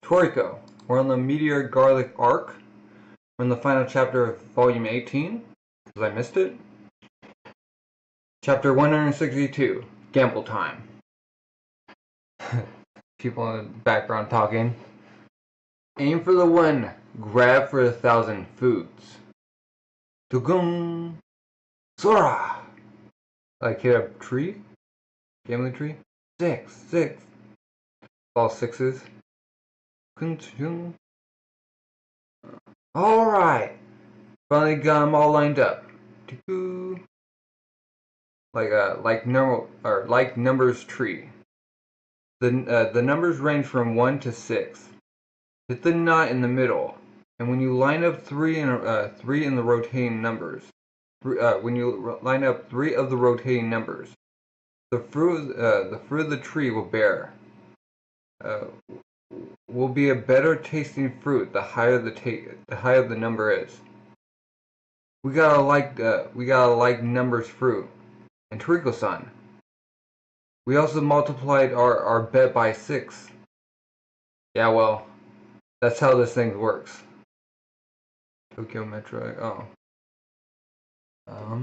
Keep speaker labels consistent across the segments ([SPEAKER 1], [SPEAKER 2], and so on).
[SPEAKER 1] Toriko. We're on the Meteor Garlic Arc. We're in the final chapter of Volume 18, because I missed it. Chapter 162, Gamble Time. People in the background talking. Aim for the 1, grab for 1,000 foods. Tugung! Sora! Like hit a tree? Gambling tree? 6. All 6s. Alright! Finally got them all lined up. Like numbers tree. The numbers range from 1 to 6. Hit the knot in the middle, and when you line up 3 in the rotating numbers, when you line up 3 of the rotating numbers, the fruit of the tree will bear. Will be a better tasting fruit the higher the number is. We gotta like numbers fruit. And Toriko-san, we also multiplied our bet by 6. Yeah, well, that's how this thing works. Tokyo Metro. Oh.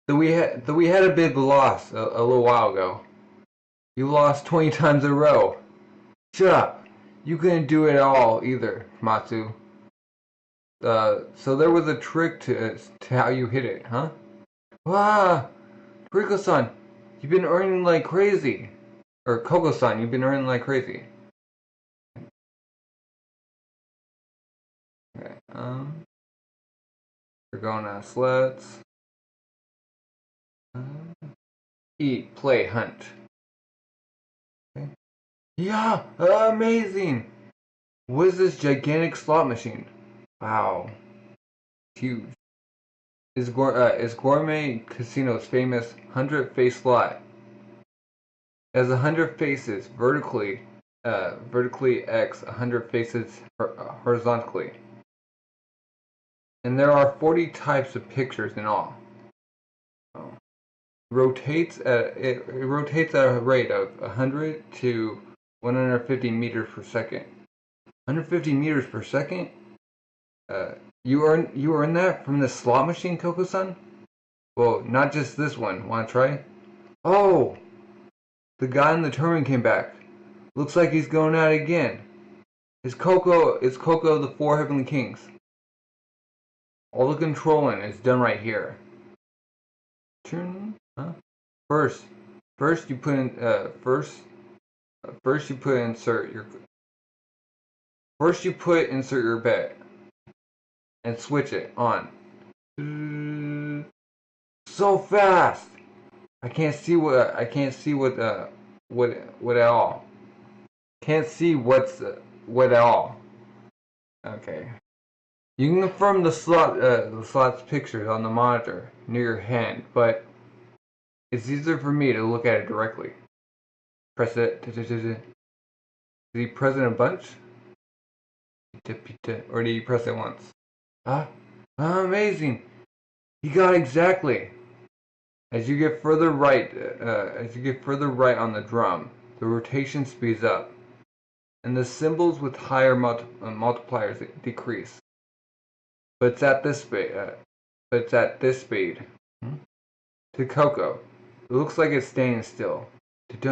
[SPEAKER 1] We had a big loss a little while ago. You lost 20 times in a row. Shut up. You couldn't do it all either, Matsu. So there was a trick to how you hit it, huh? Wow! Toriko-san, you've been earning like crazy. Or Coco-san, you've been earning like crazy. Okay, we're going on sleds. Eat, play, hunt. Okay. Yeah, amazing! What is this gigantic slot machine? Wow, huge. Is Gourmet Casino's famous 100-face slot. It has 100 faces vertically x 100 faces horizontally. And there are 40 types of pictures in all. Oh. It rotates at a rate of 100 to 150 meters per second. 150 meters per second? You earn that from the slot machine, Coco-san? Well, not just this one. Wanna try? Oh! The guy in the tournament came back. Looks like he's going out again. It's Coco of the 4 Heavenly Kings. All the controlling is done right here. Huh? First you put in insert your bet and switch it on. So fast. I can't see what at all. Can't see what at all. Okay. You can confirm the slot's pictures on the monitor near your hand, but it's easier for me to look at it directly. Press it. Did he press it in a bunch? Or did he press it once? Amazing! He got exactly. As you get further right on the drum, the rotation speeds up, and the symbols with higher multipliers decrease. But it's at this speed. To Coco, it looks like it's staying still. It's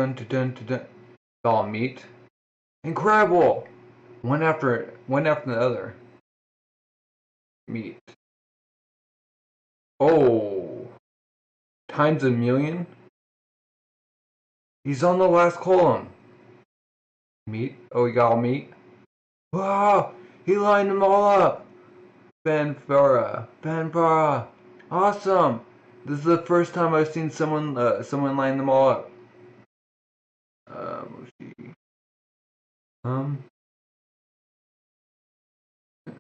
[SPEAKER 1] all meat. Incredible! One after the other. Meat. Oh. Times a million? He's on the last column. Meat? Oh, he got all meat? Wow! He lined them all up! Fanfara! Awesome! This is the first time I've seen someone line them all up. Let's see.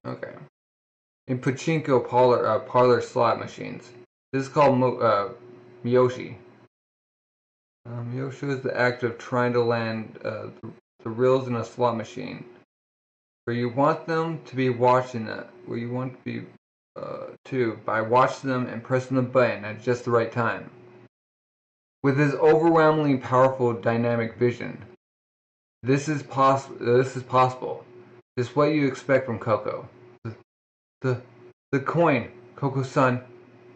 [SPEAKER 1] Okay. In pachinko parlor slot machines. This is called Miyoshi. Miyoshi is the act of trying to land the reels in a slot machine, where you want them to be watching by watching them and pressing the button at just the right time. With his overwhelmingly powerful dynamic vision, This is possible. This is what you expect from Coco. The the coin, Coco-san,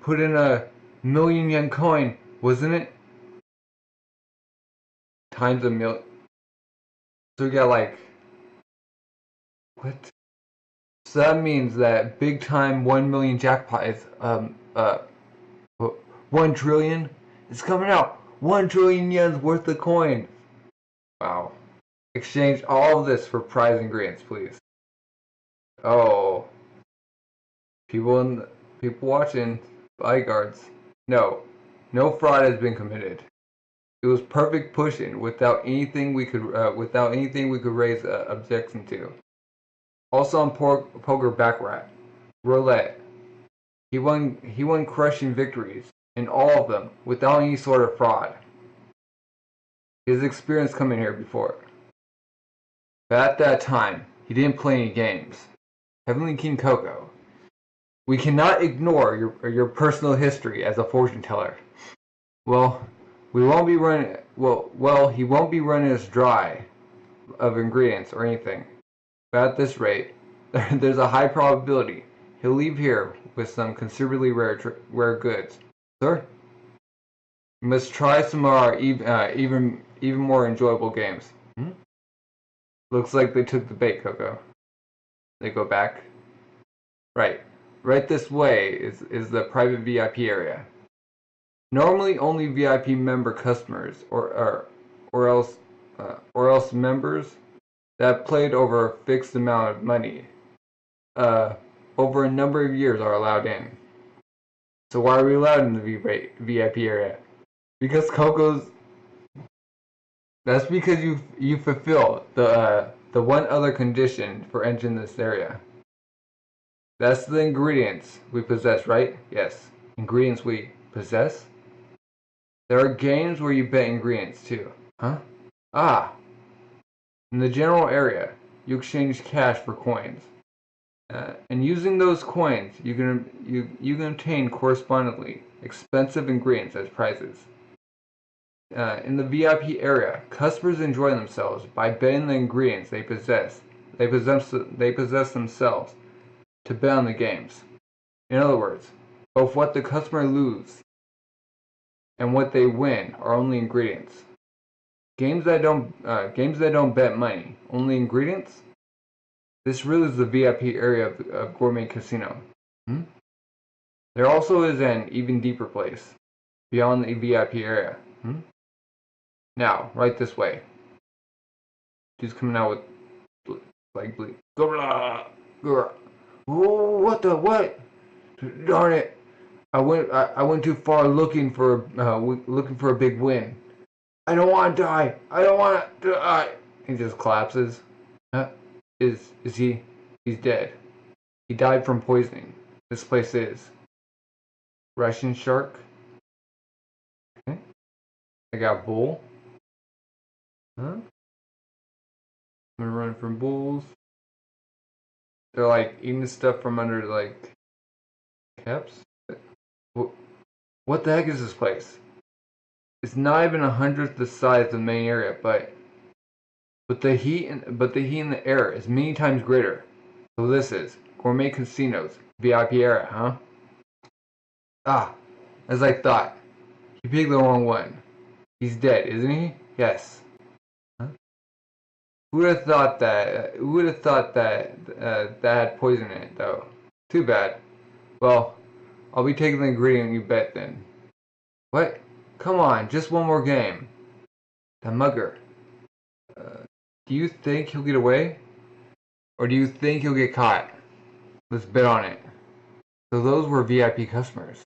[SPEAKER 1] put in a million-yen coin, wasn't it? Times a mil. So we got like what? So that means that big time 1 million jackpot is 1 trillion. It's coming out. 1 trillion yen's worth of coin. Wow. Exchange all of this for prize ingredients, please. Oh, people watching, bodyguards. No, no fraud has been committed. It was perfect pushing without anything we could raise objection to. Also on poker baccarat, roulette. He won crushing victories in all of them without any sort of fraud. His experience coming here before. But at that time, he didn't play any games. Heavenly King Coco. We cannot ignore your personal history as a fortune teller. Well, he won't be running us dry of ingredients or anything. But at this rate, there's a high probability he'll leave here with some considerably rare goods. Sir, you must try some of our even more enjoyable games. Looks like they took the bait, Coco. They go back. Right this way is the private VIP area. Normally only VIP member customers or else members that played over a fixed amount of money over a number of years are allowed in. So why are we allowed in the VIP area? Because that's because you fulfill the one other condition for entering this area. That's the ingredients we possess, right? Yes, ingredients we possess. There are games where you bet ingredients too. Huh? Ah. In the general area, you exchange cash for coins. And using those coins, you can obtain correspondingly expensive ingredients as prizes. In the VIP area, customers enjoy themselves by betting the ingredients they possess. They possess themselves to bet on the games. In other words, both what the customer loses and what they win are only ingredients. Games that don't bet money, only ingredients. This really is the VIP area of Gourmet Casino. There also is an even deeper place beyond the VIP area. Now, right this way. She's coming out with like bleed. What the what? Darn it! I went too far looking for a big win. I don't want to die. I don't want to die. He just collapses. Is he? He's dead. He died from poisoning. This place is Russian shark. Okay. I got bull. I'm gonna run from bulls. They're like eating stuff from under like caps. What the heck is this place? It's not even 1/100th the size of the main area, but the heat in the air is many times greater. So this is Gourmet Casino's VIP area, huh? Ah, as I thought. He picked the wrong one. He's dead, isn't he? Yes. Huh? Who would have thought that? That had poison in it, though? Too bad. Well, I'll be taking the ingredient you bet then. What? Come on, just one more game. The mugger. Do you think he'll get away? Or do you think he'll get caught? Let's bet on it. So those were VIP customers.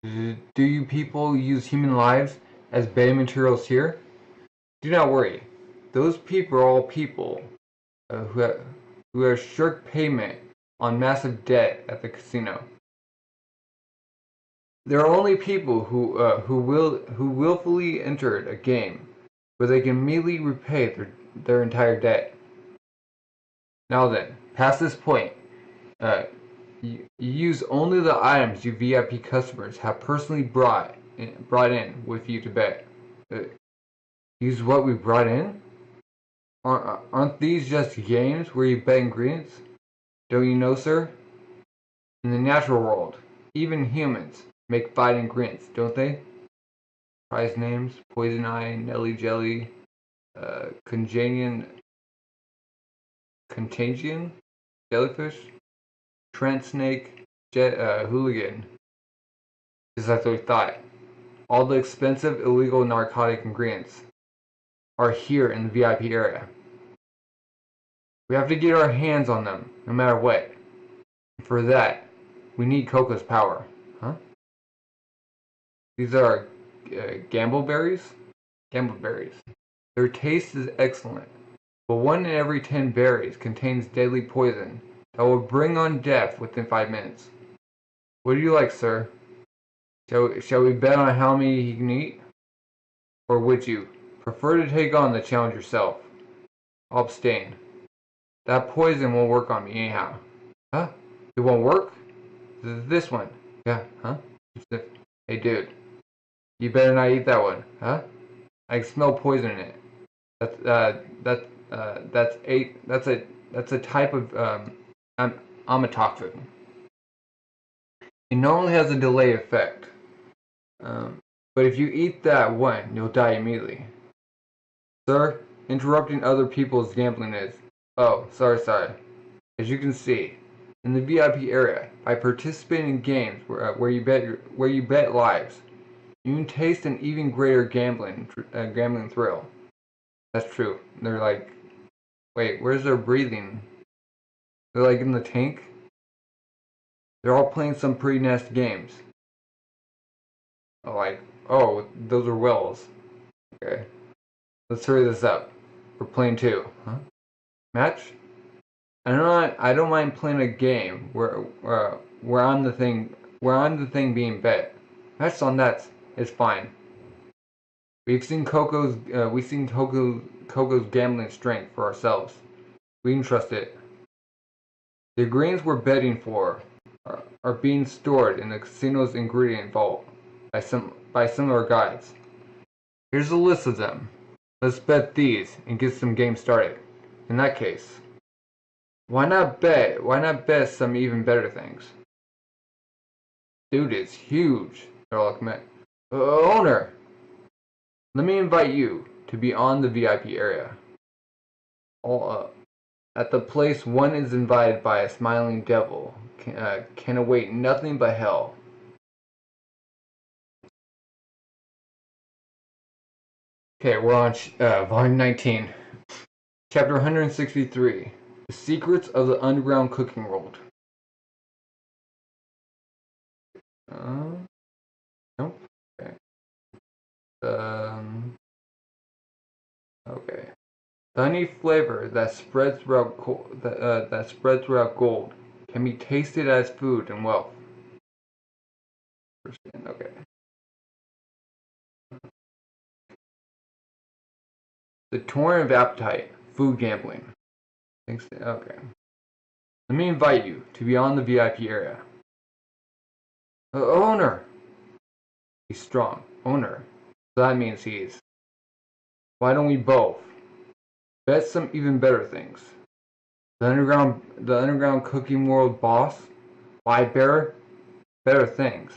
[SPEAKER 1] Do you people use human lives as betting materials here? Do not worry. Those people are all people who have shirked payment on massive debt at the casino. There are only people who willfully entered a game where they can immediately repay their entire debt. Now then, past this point, you use only the items you VIP customers have personally brought in with you to bet. Use what we brought in? Aren't these just games where you bet ingredients? Don't you know, sir? In the natural world, even humans make fight ingredients, don't they? Prize names: Poison Eye, Nelly Jelly, Contagion, Jellyfish, Trent Snake, Hooligan. Just as we thought. All the expensive illegal narcotic ingredients are here in the VIP area. We have to get our hands on them, no matter what. For that, we need Coco's power. Huh? These are gamble berries? Gamble berries. Their taste is excellent, but 1 in every 10 berries contains deadly poison that will bring on death within 5 minutes. What do you like, sir? Shall we bet on how many he can eat? Or would you prefer to take on the challenge yourself? I'll abstain. That poison won't work on me anyhow. Huh? It won't work? This one. Yeah, huh? Hey dude, you better not eat that one, huh? I can smell poison in it. That's a type of amatoxin. It normally has a delay effect. But if you eat that one, you'll die immediately. Sir, interrupting other people's gambling is... Oh, sorry. As you can see, in the VIP area, by participating in games where you bet lives, you can taste an even greater gambling thrill. That's true. They're like... Wait, where's their breathing? They're like in the tank? They're all playing some pretty nasty games. Oh, those are whales. Okay. Let's hurry this up. We're playing 2. Huh? Match? I don't mind playing a game where I'm the thing being bet. Match on that is fine. We've seen Coco's gambling strength for ourselves. We can trust it. The ingredients we're betting for are being stored in the casino's ingredient vault by some of our guides. Here's a list of them. Let's bet these and get some games started. In that case, why not bet some even better things? Dude, it's huge. They're all like, owner, let me invite you to be on the VIP area. All up. At the place one is invited by a smiling devil can await nothing but hell. Okay, we're on volume 19, chapter 163, The Secrets of the Underground Cooking World. Nope. Okay. Okay. The honey flavor that spreads throughout gold can be tasted as food and wealth. Okay. The torrent of appetite, food gambling. Okay. Let me invite you to be on the VIP area. Owner! He's strong. Owner. So that means he's... Why don't we both bet some even better things? The underground cooking world boss? Why better things?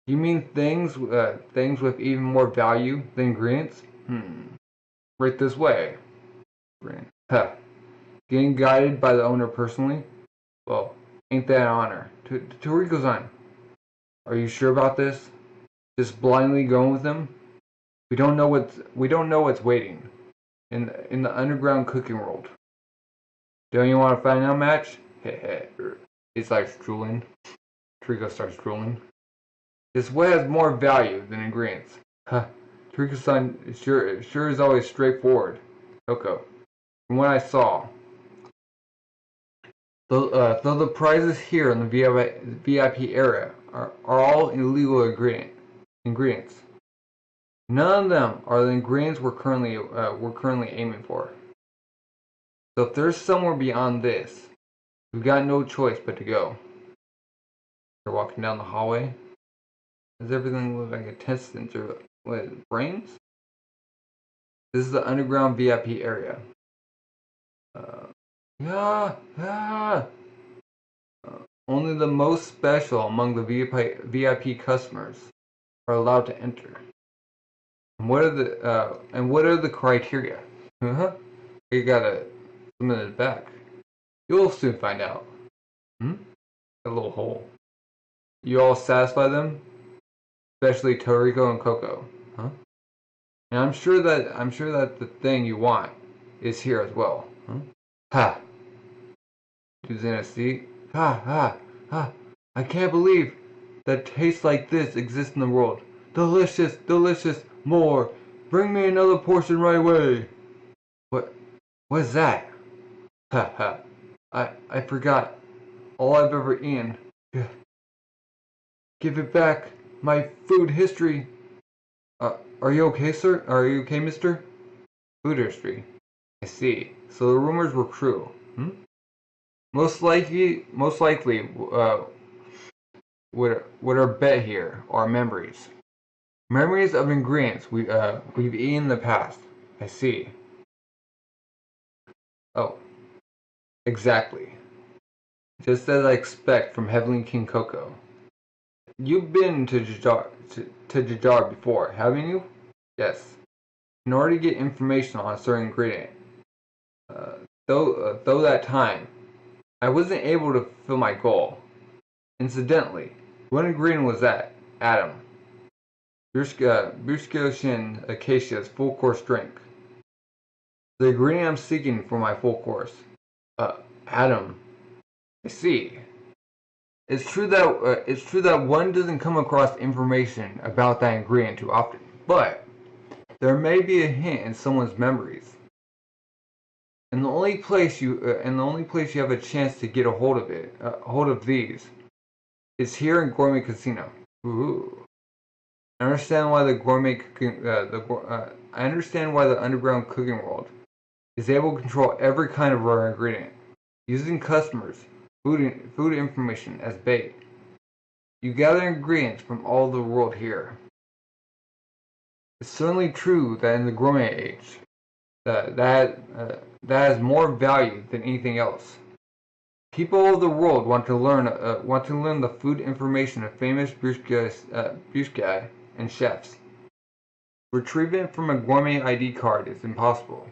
[SPEAKER 1] You mean things with even more value than ingredients? Right this way. Huh. Getting guided by the owner personally? Well, ain't that an honor? Toriko-san, are you sure about this? Just blindly going with them? We don't know what's waiting in the underground cooking world. Don't you want to find out, Match? He starts drooling. Toriko starts drooling. This way has more value than ingredients. Huh. Toriko-san sure is always straightforward. Coco. From what I saw, though the prizes here in the VIP area are all illegal ingredients. None of them are the ingredients we're currently aiming for. So if there's somewhere beyond this, we've got no choice but to go. They're walking down the hallway. Does everything look like intestines or brains? This is the underground VIP area. Uh, yeah, yeah. Only the most special among the VIP customers are allowed to enter. And what are the criteria? Uh-huh. You gotta submit it back. You'll soon find out. Hmm? A little hole. You all satisfy them? Especially Toriko and Coco. Huh? And I'm sure that the thing you want is here as well. Huh? Ha! Who's in a seat? Ha ha ha! I can't believe that tastes like this exist in the world. Delicious, delicious, more. Bring me another portion right away. What? What is that? Ha ha! I forgot all I've ever eaten. Give it back. My food history. Are you okay, sir? Are you okay, mister? Food history. I see. So the rumors were true. Hmm? Most likely, what are bet here are memories. Memories of ingredients we've eaten in the past. I see. Oh, exactly. Just as I expect from Heavenly King Coco. You've been to Jajar before, haven't you? Yes. In order to get information on a certain ingredient, uh, though that time, I wasn't able to fulfill my goal. Incidentally, what ingredient was that? Adam. Busco Acacia's full course drink. The ingredient I'm seeking for my full course. Adam. I see. It's true that one doesn't come across information about that ingredient too often, but there may be a hint in someone's memories. And the only place you have a chance to get a hold of these, is here in Gourmet Casino. Ooh. I understand why I understand why the underground cooking world is able to control every kind of rare ingredient, using customers' food information as bait. You gather ingredients from all the world here. It's certainly true that in the gourmet age, that has more value than anything else. People of the world want to learn the food information of famous Bishoku-Ya and chefs. Retrieving it from a gourmet ID card is impossible.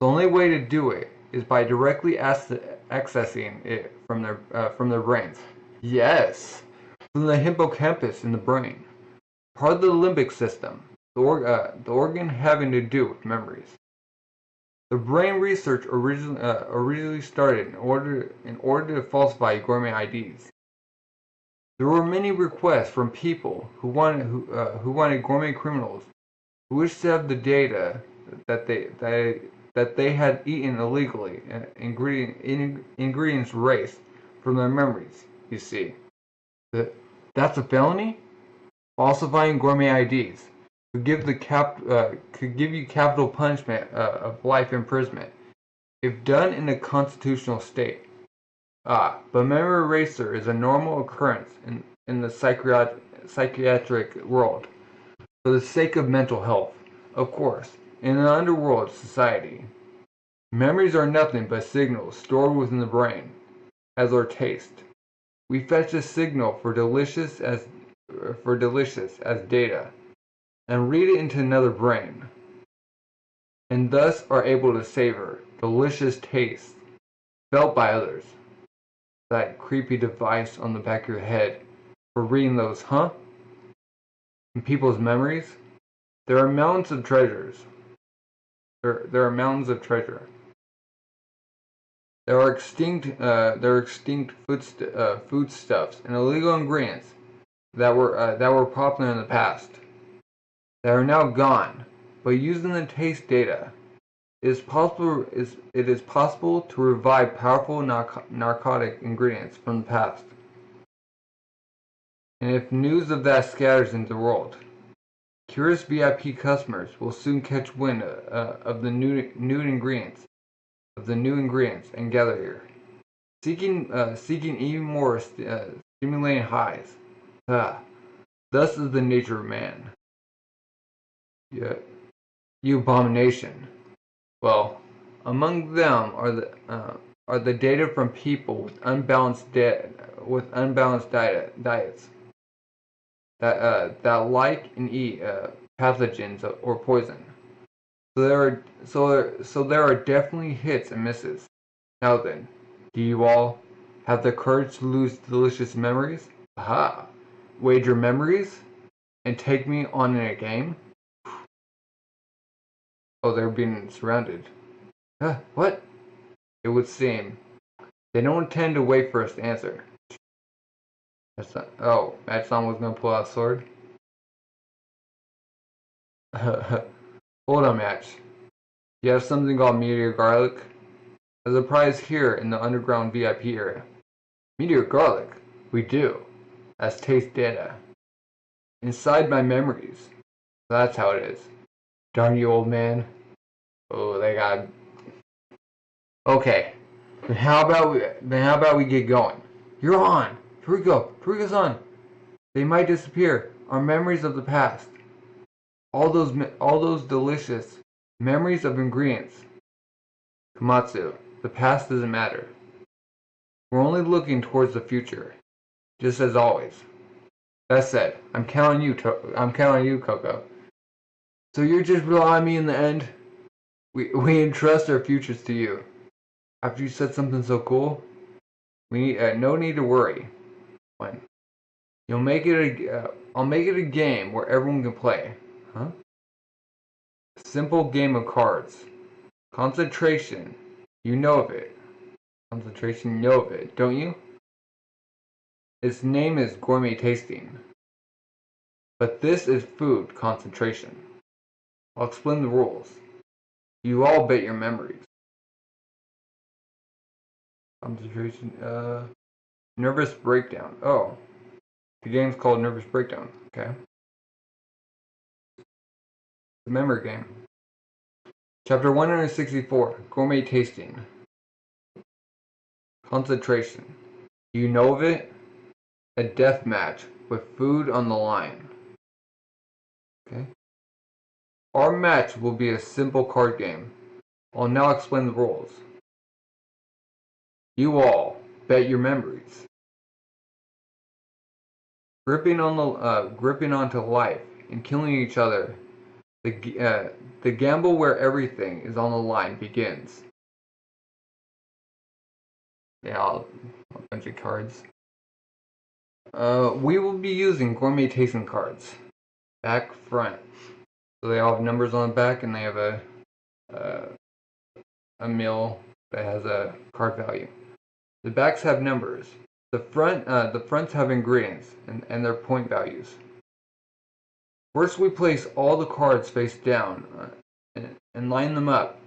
[SPEAKER 1] The only way to do it is by directly accessing it from their brains. Yes, from the hippocampus in the brain, part of the limbic system, the organ having to do with memories. The brain research originally started in order to falsify gourmet IDs. There were many requests from people who wanted gourmet criminals who wished to have the data that they had eaten illegally, ingredients erased from their memories. You see, that's a felony. Falsifying gourmet IDs could give you capital punishment of life imprisonment if done in a constitutional state. But memory eraser is a normal occurrence in the psychiatric world for the sake of mental health, of course. In an underworld society, memories are nothing but signals stored within the brain, as our taste. We fetch a signal for delicious as data, and read it into another brain, and thus are able to savor delicious taste felt by others. That creepy device on the back of your head for reading those, huh? In people's memories, there are mountains of treasures. There are mountains of treasure. There are extinct foodstuffs and illegal ingredients that were popular in the past that are now gone. But using the taste data, it is possible to revive powerful narcotic ingredients from the past. And if news of that scatters into the world, curious VIP customers will soon catch wind of the new ingredients and gather here, seeking even more stimulating highs. Ah, thus is the nature of man. Yeah, you abomination. Well, Among them are the data from people with unbalanced diets that like and eat pathogens or poison. So there are definitely hits and misses. Now then, do you all have the courage to lose delicious memories? Aha! Wager memories and take me on in a game? Oh, they're being surrounded. What? It would seem. They don't intend to wait for us to answer. Oh, Matson was gonna pull out a sword? Hold on, Match. You have something called Meteor Garlic? There's a prize here in the underground VIP area. Meteor Garlic? We do. That's taste data. Inside my memories. That's how it is. Darn you, old man. Oh, they got... Okay. Then how about we get going? You're on! Toriko's on! They might disappear. Our memories of the past. All those delicious memories of ingredients. Komatsu, the past doesn't matter. We're only looking towards the future. Just as always. That said, I'm counting on you, Coco. So you're just relying on me in the end? We entrust our futures to you. After you said something so cool, we no need to worry. When I'll make it a game where everyone can play. Huh? A simple game of cards. Concentration. You know of it. Concentration, you know of it, don't you? Its name is Gourmet Tasting. But this is food concentration. I'll explain the rules. You all bet your memories. Concentration, nervous breakdown. Oh. The game's called Nervous Breakdown. Okay. The memory game. Chapter 164. Gourmet Tasting. Concentration. You know of it? A death match with food on the line. Okay. Our match will be a simple card game. I'll now explain the rules. You all bet your memories. Gripping onto life and killing each other. The gamble where everything is on the line begins. Yeah, a bunch of cards. We will be using gourmet tasting cards. Back, front. So they all have numbers on the back, and they have a meal that has a card value. The backs have numbers. The fronts have ingredients and their point values. First, we place all the cards face down and line them up.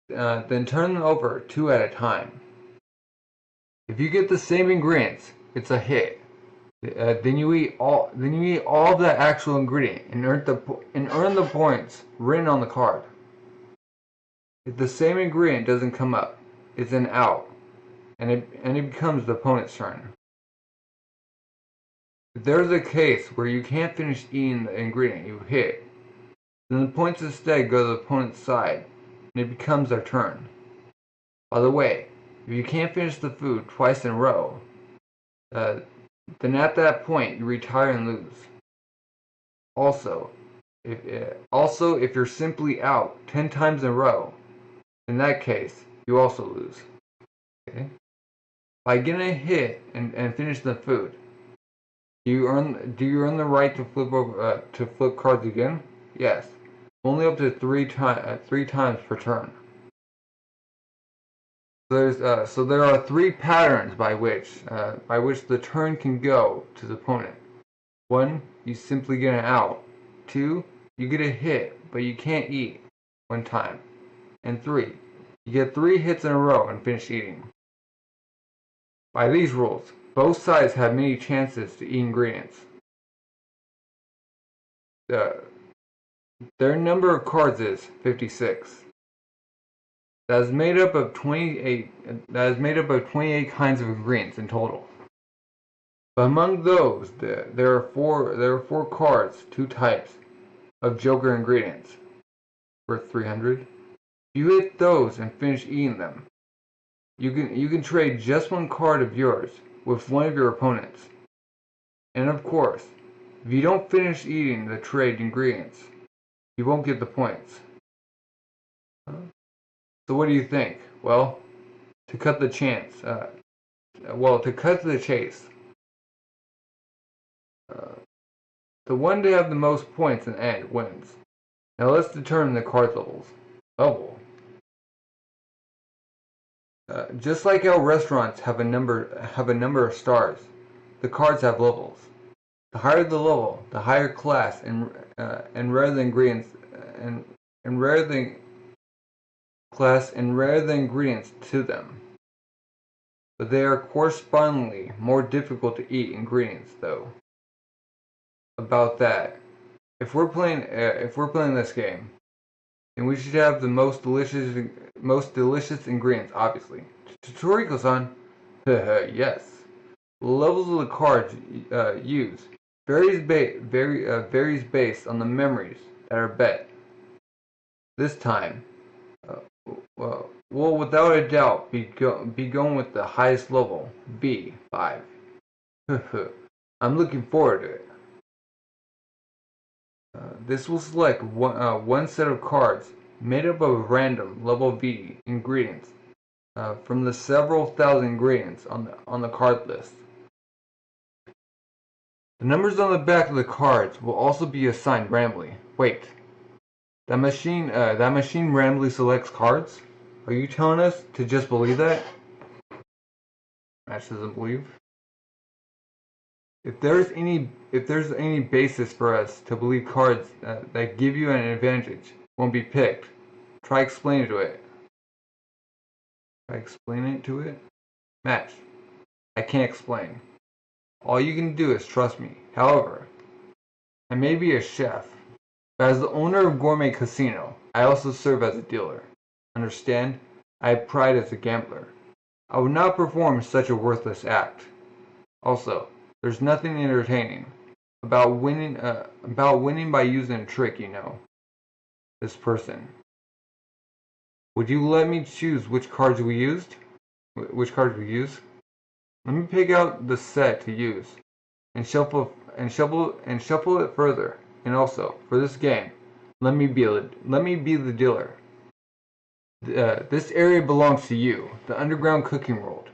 [SPEAKER 1] Then turn them over 2 at a time. If you get the same ingredients, it's a hit. Then you eat all of the actual ingredient and earn the points written on the card. If the same ingredient doesn't come up, it's an out, and it becomes the opponent's turn. If there's a case where you can't finish eating the ingredient you hit, then the points instead go to the opponent's side, and it becomes their turn. By the way, if you can't finish the food twice in a row, then at that point you retire and lose. Also, if you're simply out 10 times in a row, in that case, you also lose. Okay? By getting a hit and finish the food, do you earn the right to flip cards again? Yes, only up to three times per turn. So there are 3 patterns by which the turn can go to the opponent. 1, you simply get an out. 2, you get a hit, but you can't eat 1 time. And 3, you get 3 hits in a row and finish eating. By these rules, both sides have many chances to eat ingredients. Their number of cards is 56. That is made up of 28 kinds of ingredients in total. But among those, there are four cards, 2 types of Joker ingredients, worth 300. If you hit those and finish eating them, you can trade just one card of yours with one of your opponents. And of course, if you don't finish eating the trade ingredients, you won't get the points. So what do you think? Well, to cut the chance, to cut to the chase, the one to have the most points in the end wins. Now let's determine the card levels. Level. Just like how restaurants have a number of stars, the cards have levels. The higher the level, the higher class and rare the ingredients and rare the class and rare the ingredients to them. But they are correspondingly more difficult to eat ingredients, though. About that, if we're playing this game, then we should have the most delicious ingredients, obviously. Toriko-san, yes. The levels of the cards used varies based on the memories that are bet. This time, we'll without a doubt be going with the highest level, B5. I'm looking forward to it. This will select one set of cards made up of random level V ingredients from the several thousand ingredients on the card list. The numbers on the back of the cards will also be assigned randomly. Wait, that machine randomly selects cards? Are you telling us to just believe that? Ash doesn't believe. If there's any basis for us to believe cards that give you an advantage won't be picked, try explaining to it. Match. I can't explain. All you can do is trust me. However, I may be a chef, but as the owner of Gourmet Casino, I also serve as a dealer. Understand? I have pride as a gambler. I would not perform such a worthless act. Also, there's nothing entertaining about winning by using a trick, you know. This person. Would you let me choose which cards we use? Let me pick out the set to use and shuffle it further. And also, for this game, let me be the dealer. This area belongs to you, the underground cooking world.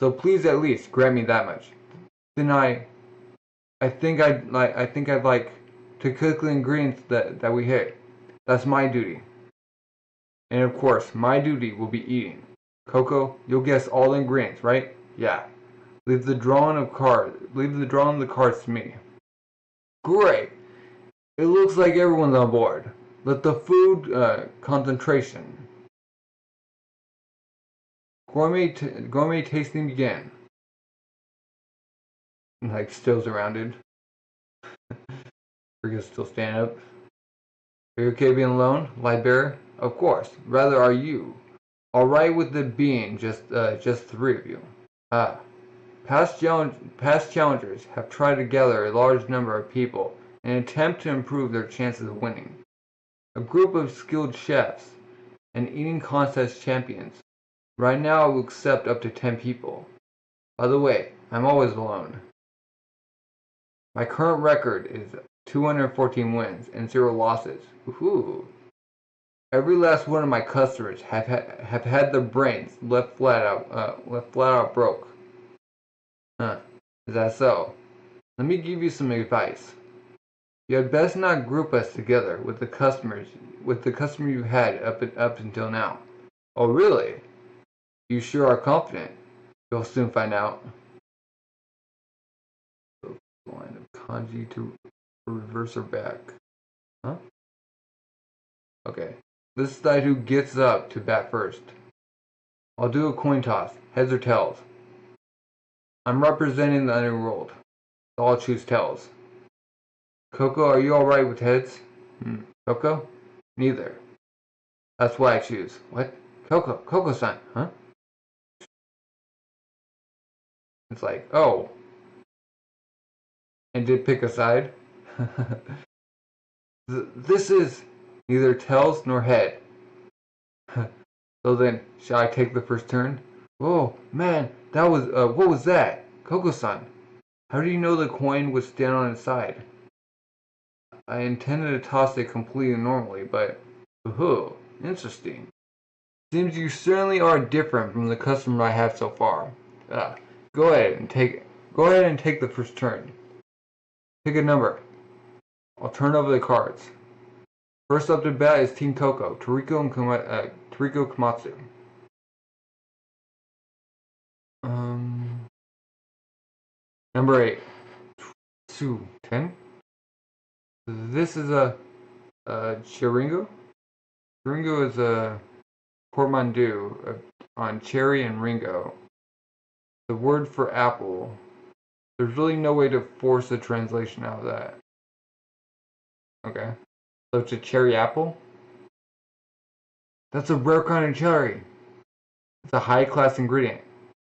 [SPEAKER 1] So please at least grant me that much. Then I think I'd like to cook the ingredients that we hit. That's my duty. And of course, my duty will be eating. Coco, you'll guess all the ingredients, right? Yeah. Leave the drawing of the cards to me. Great. It looks like everyone's on board. Let the food concentration. Gourmet tasting begin. Like still surrounded. We're gonna still stand up. Are you okay being alone, Livebeaver? Of course. Rather, are you alright with it being just three of you? Past challengers have tried to gather a large number of people in an attempt to improve their chances of winning. A group of skilled chefs and eating contest champions. Right now I will accept up to 10 people. By the way, I'm always alone. My current record is 214 wins and 0 losses. Woohoo! Every last one of my customers have had their brains left flat out broke. Huh? Is that so? Let me give you some advice. You had best not group us together with the customer you had up until now. Oh really? You sure are confident. You'll soon find out. Line of kanji to reverse or back. Huh? Okay. This is the guy who gets up to bat first. I'll do a coin toss. Heads or tails. I'm representing the underworld. So I'll choose tails. Coco, are you alright with heads? Coco? Neither. That's why I choose. What? Coco-san, huh? It's like, oh. And did pick a side? This is neither tails nor head. So then, shall I take the first turn? Oh, man, that was, what was that? Coco-san, how do you know the coin would stand on its side? I intended to toss it completely normally, but, ooh, interesting. Seems you certainly are different from the customer I have so far. Go ahead and take the first turn. Pick a number. I'll turn over the cards. First up to bat is Team Coco, Toriko Komatsu. Number 8. 2, 10. This is a Chiringo. Chiringo is a portmanteau on cherry and ringo. The word for apple. There's really no way to force a translation out of that. Okay. So it's a cherry apple? That's a rare kind of cherry. It's a high-class ingredient.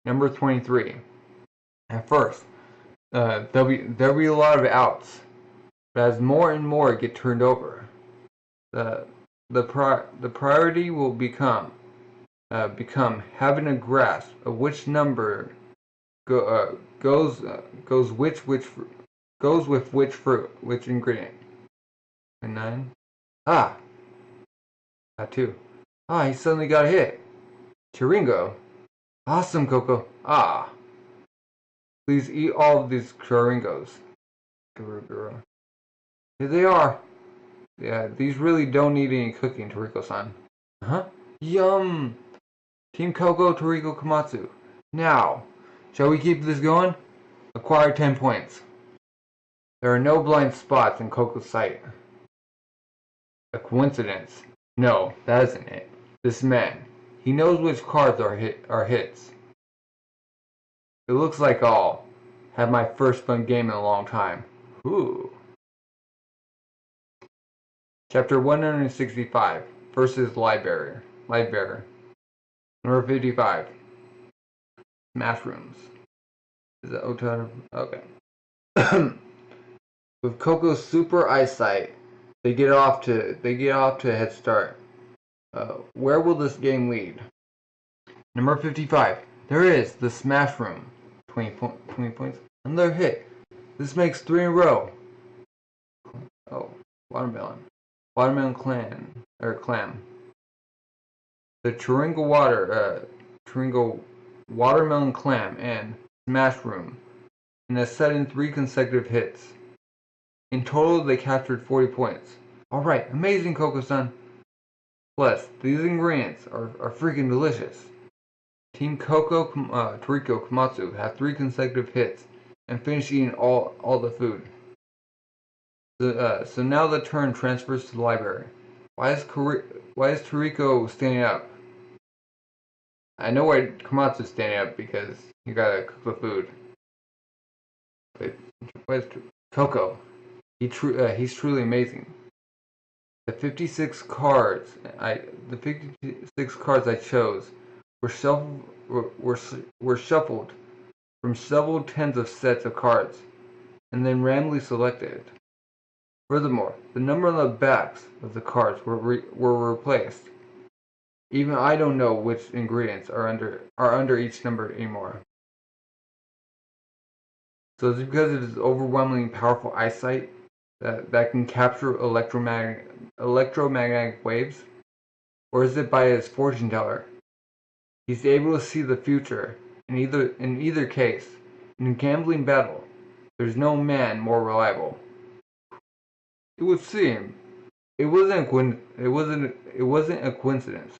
[SPEAKER 1] Number 23. At first, there'll be a lot of outs, but as more and more get turned over, the priority will become having a grasp of which number goes with which fruit, which ingredient. And 9. Got 2. He suddenly got a hit. Chiringo. Awesome, Coco. Please eat all of these Chiringos. Here they are. Yeah, these really don't need any cooking, Toriko-san. Yum! Team Coco, Toriko Komatsu. Now, shall we keep this going? Acquire 10 points. There are no blind spots in Coco's sight. A coincidence? No, that isn't it. This man, he knows which cards are hits. It looks like I'll have my first fun game in a long time. Ooh. Chapter 165. Versus Livebeaver. Number 55. Mushrooms. Is that Otana? Okay. With Coco's super eyesight, they get off to a head start. Where will this game lead? Number 55. There is the Smash Room. 20 points. Another hit. This makes 3 in a row. Oh, watermelon. Watermelon clam. The Chiringo watermelon clam and Smash Room. And has set in 3 consecutive hits. In total, they captured 40 points. Alright, amazing, Coco-san. Plus, these ingredients are freaking delicious. Team Coco, Toriko Komatsu have 3 consecutive hits and finished eating all the food. So now the turn transfers to the library. Why is Toriko standing up? I know why Komatsu's standing up, because you gotta cook the food. Wait, why is Coco? He's truly amazing. The 56 cards I chose were shuffled from several tens of sets of cards, and then randomly selected. Furthermore, the number on the backs of the cards were replaced. Even I don't know which ingredients are under each number anymore. So it's because of his overwhelmingly powerful eyesight that can capture electromagnetic waves, or is it by his fortune teller? He's able to see the future. In either case, in a gambling battle, there's no man more reliable. It would seem it wasn't a coincidence.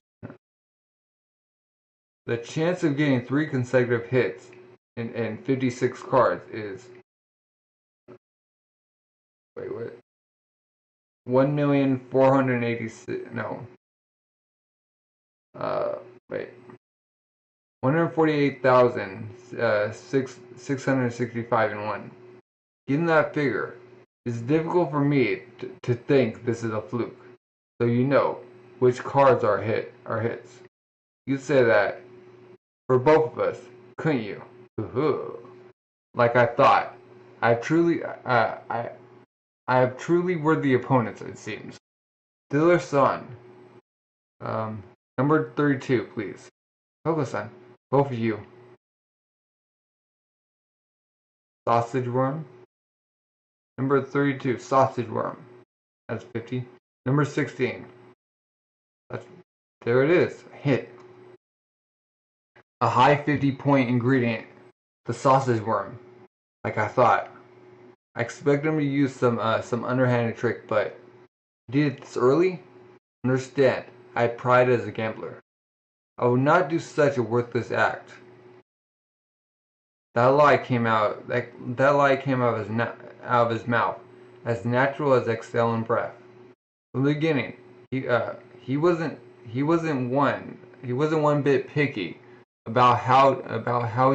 [SPEAKER 1] The chance of getting 3 consecutive hits in 56 cards is 1,486 no. 148,665 in 1. Given that figure, it's difficult for me to think this is a fluke. So you know which cards are hits. You'd say that for both of us, couldn't you? Like I thought. I have truly worthy opponents, it seems. Diller-san. Number 32, please. Coco-san, both of you. Sausage worm. Number 32, sausage worm. That's 50. Number 16. There it is. Hit. A high 50-point ingredient. The sausage worm. Like I thought. I expect him to use some underhanded trick, but he did it this early? Understand, I have pride as a gambler. I would not do such a worthless act. That lie came out of his mouth, as natural as exhaling breath. From the beginning, he wasn't one bit picky about how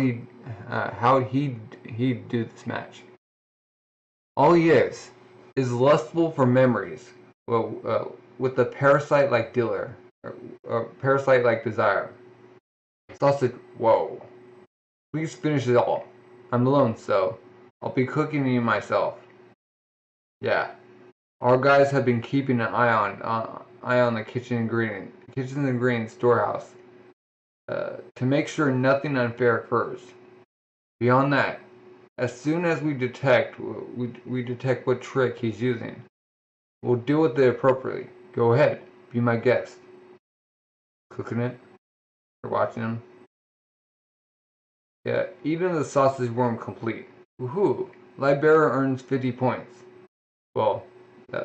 [SPEAKER 1] he'd do this match. All he is lustful for memories, with a parasite-like dealer, or parasite-like desire. Sausage, whoa. Please finish it all. I'm alone, so I'll be cooking you myself. Yeah, our guys have been keeping an eye on the kitchen ingredient storehouse, to make sure nothing unfair occurs. Beyond that, as soon as we detect what trick he's using, we'll deal with it appropriately. Go ahead, be my guest. Cooking it, or watching him. Yeah, eating the sausage worm complete. Woohoo! Livebeaver earns 50 points. Well,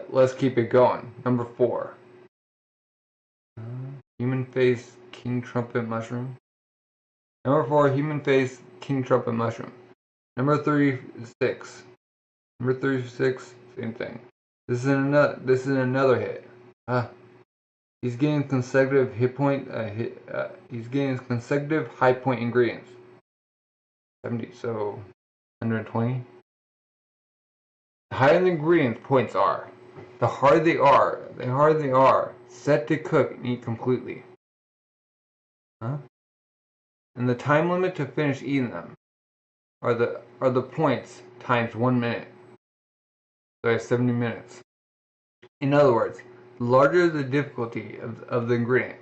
[SPEAKER 1] let's keep it going. Number 4. Human face king trumpet mushroom. Number 4, human face king trumpet mushroom. Number 36. Number 36, same thing. This is another hit. He's getting consecutive he's getting consecutive high point ingredients. 70, so 120. The higher the ingredients points are, the harder they are set to cook and eat completely. And the time limit to finish eating them are the points times 1 minute. So I have 70 minutes. In other words, the larger the difficulty of the ingredient,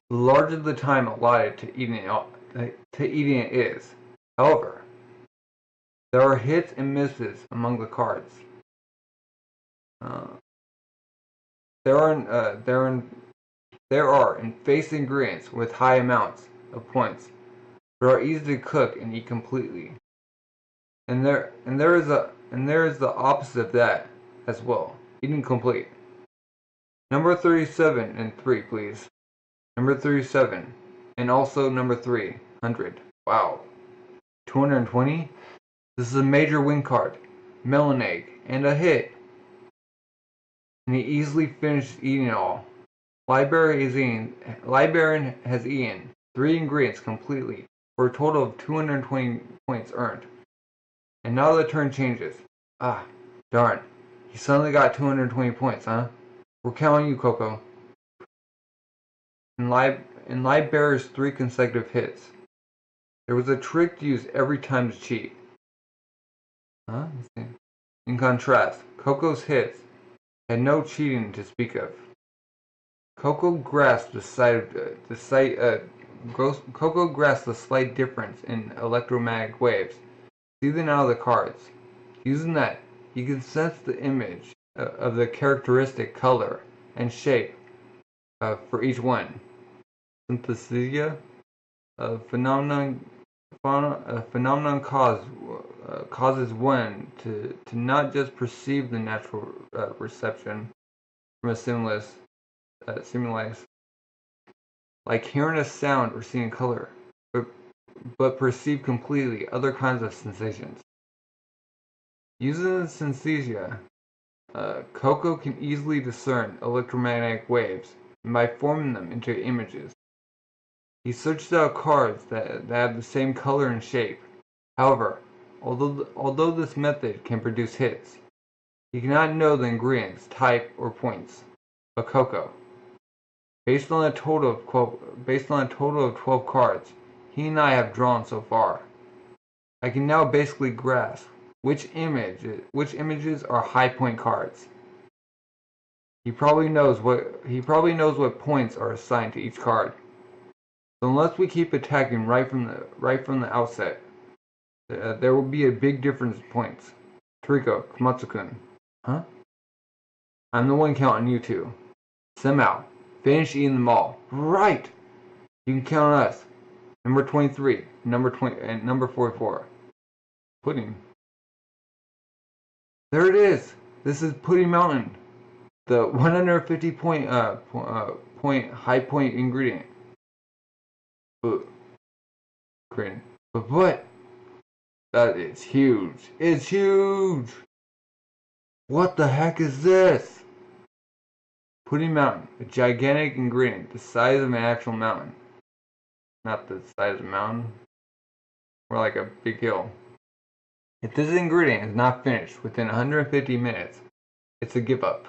[SPEAKER 1] the larger the time allotted to eating it is. However, there are hits and misses among the cards. There are in face ingredients with high amounts of points, but are easy to cook and eat completely. And there is the opposite of that as well, eating complete. Number 37 and 3, please. Number 37 and also number 300. Wow. 220? This is a major win card. Melon egg and a hit. And he easily finished eating it all. Livebeaver has eaten 3 ingredients completely for a total of 220 points earned. And now the turn changes. Darn. He suddenly got 220 points, huh? We're counting you, Coco. In Livebeaver's 3 consecutive hits, there was a trick used every time to cheat. In contrast, Coco's hits had no cheating to speak of. Coco grasped the slight difference in electromagnetic waves seething out of the cards. Using that, he could sense the image of the characteristic color and shape for each one. Synthesia, a phenomenon causes one to not just perceive the natural reception from a stimulus, like hearing a sound or seeing color, but perceive completely other kinds of sensations. Using the synesthesia, Coco can easily discern electromagnetic waves by forming them into images. He searches out cards that have the same color and shape. However, although this method can produce hits, he cannot know the ingredients, type, or points. But Coco, based on a total of 12 cards he and I have drawn so far, I can now basically grasp which images are high point cards. He probably knows what points are assigned to each card. So unless we keep attacking right from the outset, there will be a big difference in points. Toriko, Komatsu-kun. Huh? I'm the one counting you two. Somehow, finish eating them all. Right! You can count on us. Number 23, number 20, and number 44. Pudding. There it is! This is Pudding Mountain. The 150 point high point ingredient. Grin. But what? That is huge. It's huge! What the heck is this? Pudding Mountain, a gigantic ingredient, the size of an actual mountain. Not the size of a mountain, more like a big hill. If this ingredient is not finished within 150 minutes, it's a give up.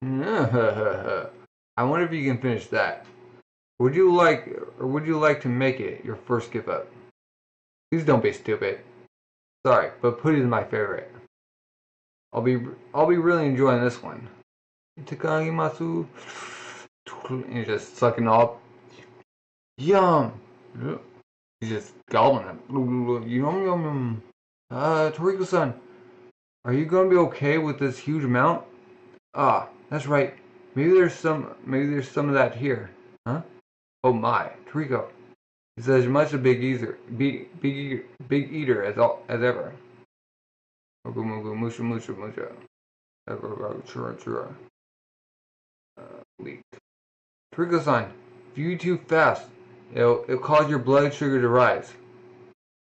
[SPEAKER 1] I wonder if you can finish that. Would you like to make it your first give up? Please don't be stupid. Sorry, but pudding is my favorite. I'll be really enjoying this one. Itakagimasu. And you're just sucking up. Yum. He's just gobbling it. Yum yum yum. Toriko-san, are you gonna be okay with this huge amount? Ah, that's right. Maybe there's some of that here. Huh? Oh my, Toriko. He's as much a big eater as ever. Leak. Toriko-san, if you eat too fast, it'll cause your blood sugar to rise.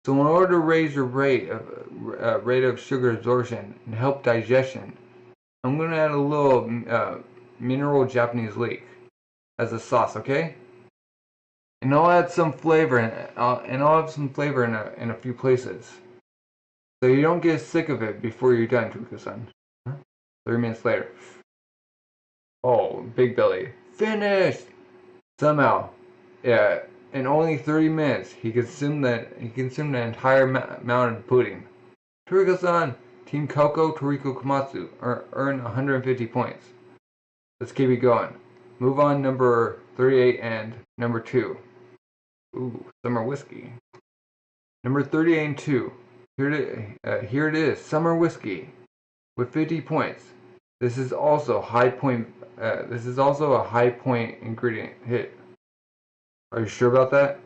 [SPEAKER 1] So in order to raise your rate of sugar absorption and help digestion, I'm gonna add a little mineral Japanese leek as a sauce, okay? And I'll add some flavor, in a few places, so you don't get sick of it before you're done, Toriko-san. 3 minutes later. Oh, big belly, finished! Somehow, yeah, in only 30 minutes, he consumed the entire mountain of pudding. Toriko-san, Team Coco, Toriko Komatsu earn 150 points. Let's keep it going. Move on number 38 and number 2. Ooh, summer whiskey. Number 38 and 2. Here it is, summer whiskey, with 50 points. This is also a high point ingredient hit. Are you sure about that?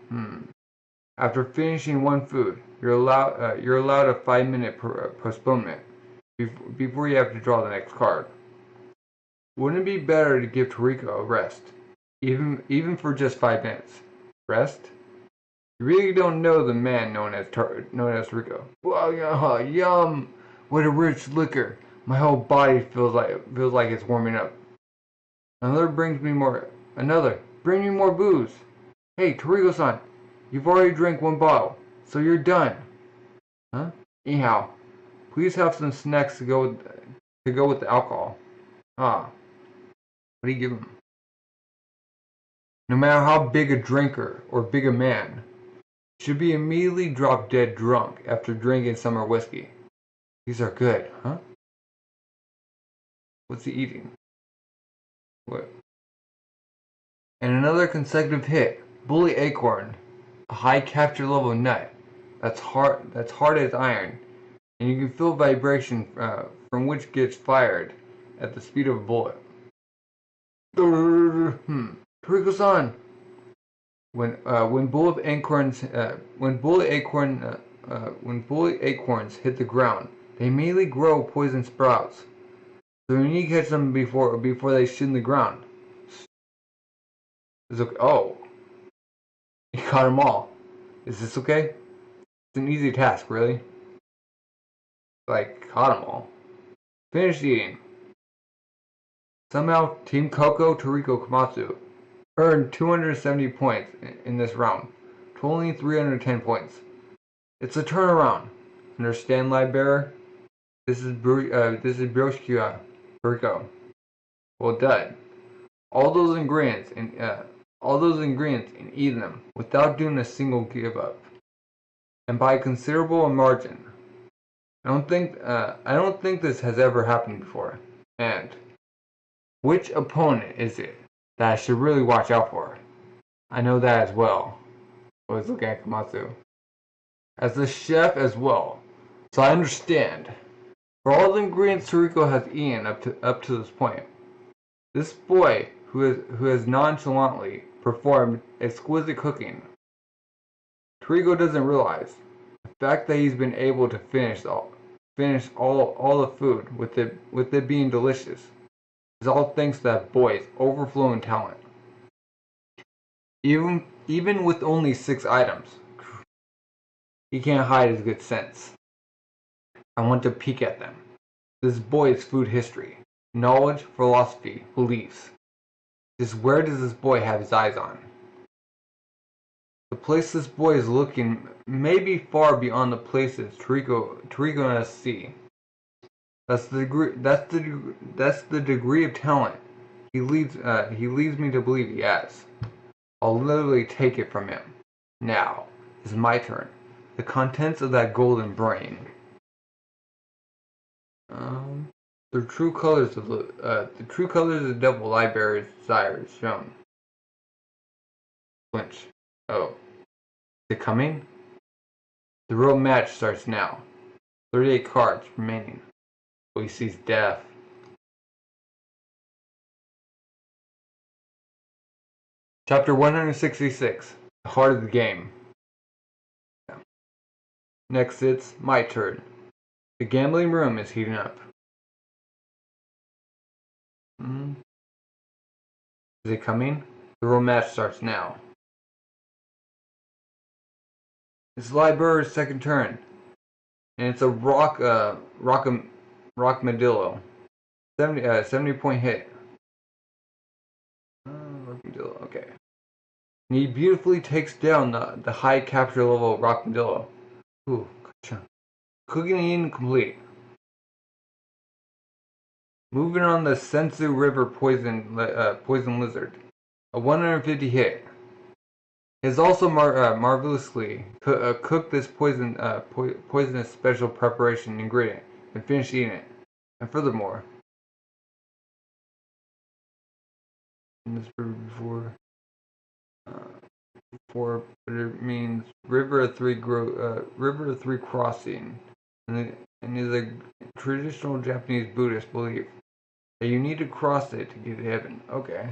[SPEAKER 1] After finishing one food, you're allowed a 5-minute postponement before you have to draw the next card. Wouldn't it be better to give Toriko a rest, even for just 5 minutes? Rest? You really don't know the man known as Toriko. Wow, yum! What a rich liquor! My whole body feels like it's warming up. Another, bring me more booze. Hey, Toriko-san, you've already drank 1 bottle, so you're done. Huh? Anyhow, please have some snacks to go with the alcohol. Ah, what do you give him? No matter how big a drinker or big a man, should be immediately drop dead drunk after drinking summer whiskey. These are good, huh? What's he eating? What? And another consecutive hit. Bully acorn, a high capture level nut that's hard as iron, and you can feel vibration from which gets fired at the speed of a bullet. Toriko-san, when bullet acorns hit the ground, they immediately grow poison sprouts. So you need to catch them before they shoot in the ground. It's okay. Oh, you caught them all. Is this okay? It's an easy task, really. Like, caught them all. Finished eating. Somehow, Team Coco, Toriko Komatsu earned 270 points in this round, totaling 310 points. It's a turnaround. Understand, Livebeaver? This is Bishoku-Ya, Toriko. Well done. All those ingredients and eating them without doing a single give up, and by a considerable margin. I don't think this has ever happened before. And which opponent is it that I should really watch out for? I know that as well. I was looking at Komatsu. As the chef as well. So I understand. For all the ingredients Toriko has eaten up to this point, this boy who has nonchalantly performed exquisite cooking, Toriko doesn't realize the fact that he's been able to finish all the food with it being delicious is all thanks to that boy's overflowing talent. Even with only 6 items, he can't hide his good sense. I want to peek at them. This boy's food history, knowledge, philosophy, beliefs. Just where does this boy have his eyes on? The place this boy is looking may be far beyond the places Toriko has seen. That's the degree of talent he leads me to believe he has. I'll literally take it from him. Now, it's my turn. The contents of that golden brain. The true colors of the devil library's desire is shown. Flinch. Oh. Is it coming? The real match starts now. 38 cards remaining. He sees death. Chapter 166. The heart of the game. Next it's my turn. The gambling room is heating up. Is it coming? The real match starts now. It's Livebeaver's second turn. And it's a Rockmadillo. 70-point hit. Rockmadillo, okay. And he beautifully takes down the high capture level Rockmadillo. Ooh, cooking and eating complete. Moving on the Sensu River poison lizard. A 150 hit. He has also marvelously cooked this poisonous special preparation ingredient and finished eating it. And furthermore, before, but it means river of three crossing, and is a traditional Japanese Buddhist belief that you need to cross it to get to heaven. Okay.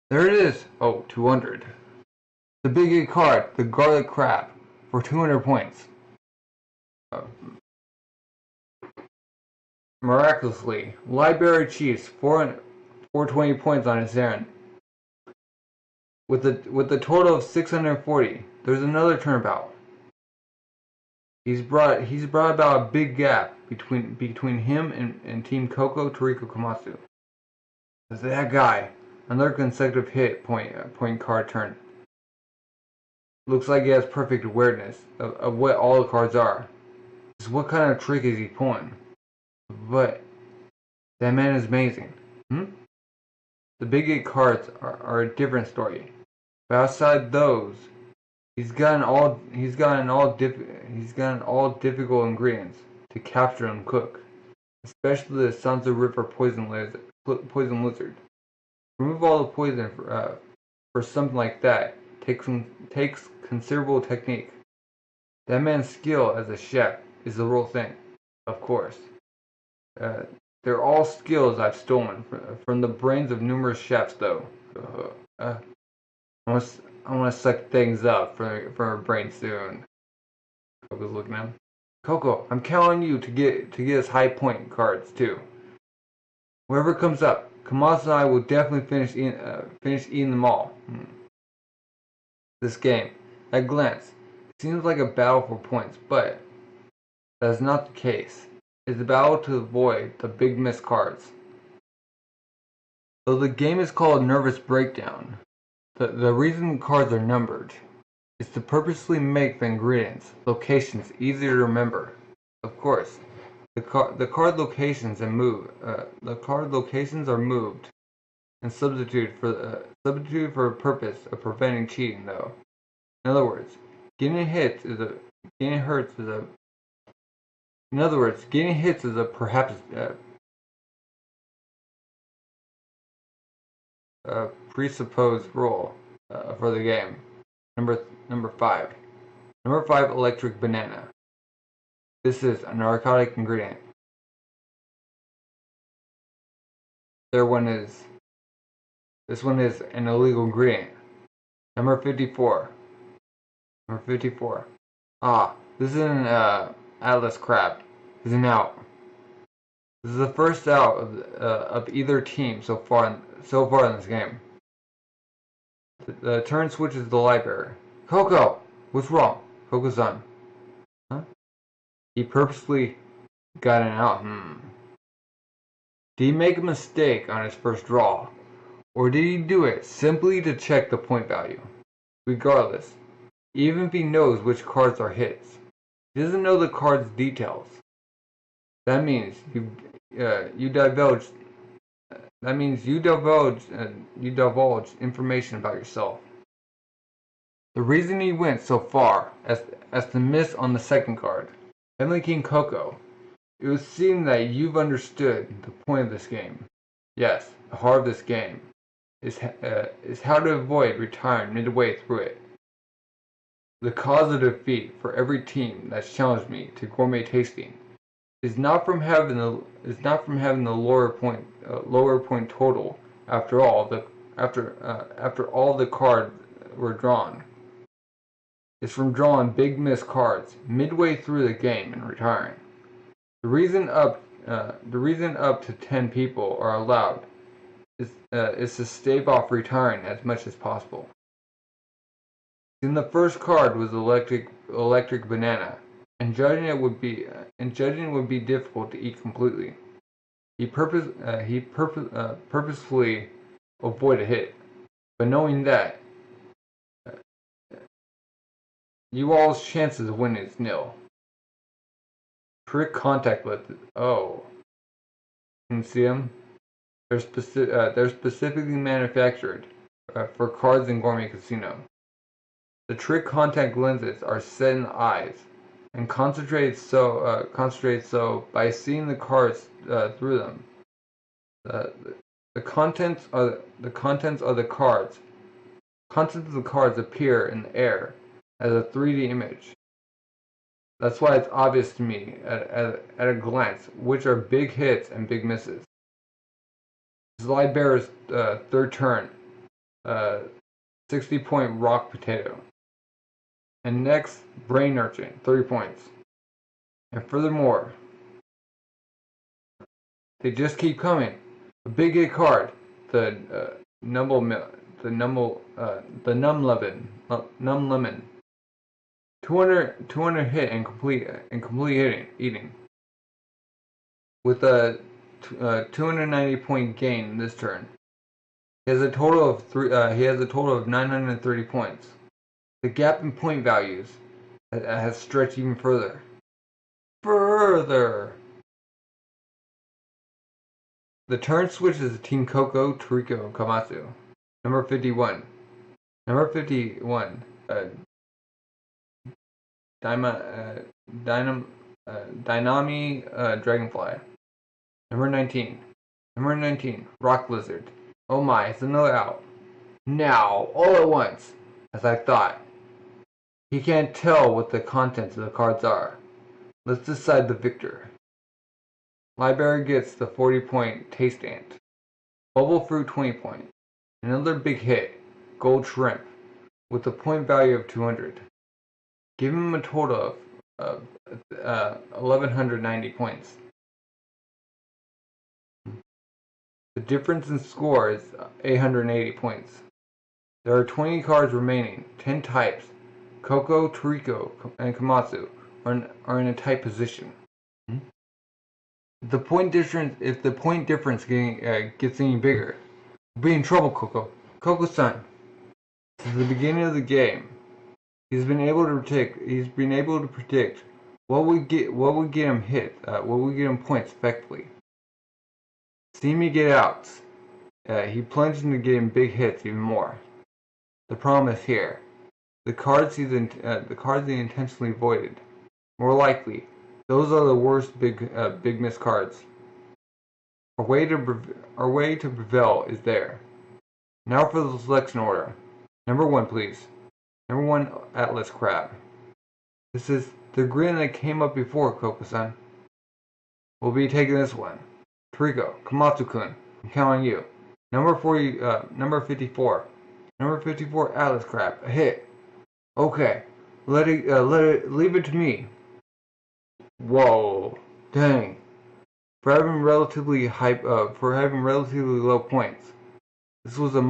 [SPEAKER 1] There it is. Oh, 200. The big 8 card, the garlic crab, for 200 points. Miraculously, Livebeaver achieves 420 points on his errand. With a total of 640, there's another turnabout. He's brought about a big gap between him and Team Coco, Toriko Komatsu. As that guy, another consecutive hit point card turn. Looks like he has perfect awareness of what all the cards are. Just what kind of trick is he pulling? But that man is amazing. The big 8 cards are a different story. But outside those, he's gotten all difficult ingredients to capture and cook, especially the Sanzu River poison lizard. Remove all the poison for something like that takes considerable technique. That man's skill as a chef is the real thing, of course. They're all skills I've stolen from the brains of numerous chefs, though. I want to suck things up from her brain soon. Coco's looking at him. Coco, I'm counting on you to get us high point cards too. Whoever comes up, Komatsu and I will definitely finish eating them all. This game, at a glance, seems like a battle for points, but that is not the case. It's a battle to avoid the big missed cards. Though the game is called Nervous Breakdown, the reason cards are numbered is to purposely make the ingredients, locations easier to remember. Of course, the card locations are moved and substituted for a purpose of preventing cheating, though. In other words, getting hits is a presupposed rule for the game. Number 5. Number 5, electric banana. This is a narcotic ingredient. This one is an illegal ingredient. Number 54. Number 54. This is an Atlas crab. This is an out. This is the first out of either team so far in this game. The turn switches to the Livebeaver. Coco, what's wrong? Coco's on. Huh? He purposely got an out. Did he make a mistake on his first draw? Or did he do it simply to check the point value? Regardless, even if he knows which cards are hits, he doesn't know the card's details. That means you divulge information about yourself. The reason he went so far as to miss on the second card, Heavenly King Coco, it would seem that you've understood the point of this game. Yes, the heart of this game is how to avoid retiring midway through it. The cause of defeat for every team that's challenged me to Gourmet Tasting is not from having the lower point total after all the cards were drawn. It's from drawing big miss cards midway through the game and retiring. The reason up to 10 people are allowed is to stave off retiring as much as possible. Then the first card was electric banana, and judging it would be difficult to eat completely. He purposefully avoided a hit, but knowing that you all's chances of winning is nil. Trick contact lenses. Oh, you can see them. They're specifically manufactured for cards in Gourmet Casino. The trick contact lenses are set in the eyes and concentrated so by seeing the cards through them. The contents of the cards appear in the air as a 3D image. That's why it's obvious to me at a glance which are big hits and big misses. Livebeaver's third turn, 60-point rock potato. And next, brain urchin, 30 points. And furthermore, they just keep coming. A big hit card, the numb lemon. 200 hit and complete eating. With a 290 point gain this turn. He has a total of 930 points. The gap in point values has stretched even further. The turn switches to Team Coco, Toriko, and Komatsu. Number 51. Dynami Dragonfly. Number 19. Rock Lizard. Oh my, it's another out. Now, all at once, as I thought. He can't tell what the contents of the cards are. Let's decide the victor. Livebeaver gets the 40-point Taste Ant. Bubble Fruit 20 point. Another big hit, Gold Shrimp, with a point value of 200. Give him a total of 1,190 points. The difference in score is 880 points. There are 20 cards remaining, 10 types. Coco, Toriko, and Komatsu are in a tight position. If the point difference gets any bigger, we'll be in trouble, Coco. Coco-san, since the beginning of the game, he's been able to predict what would get him points effectively. See me get outs. He plunged into getting big hits even more. The problem is here. The cards he intentionally avoided. More likely, those are the worst big miss cards. Our way to prevail is there. Now for the selection order. Number 1, please. Number 1, Atlas Crab. This is the ingredient that came up before, Coco-san. We'll be taking this one. Toriko, Komatsu-kun, I'm counting on you. Number 54. Number 54, Atlas Crab. A hit. Okay. Leave it to me. Whoa. Dang. For having relatively low points, this was a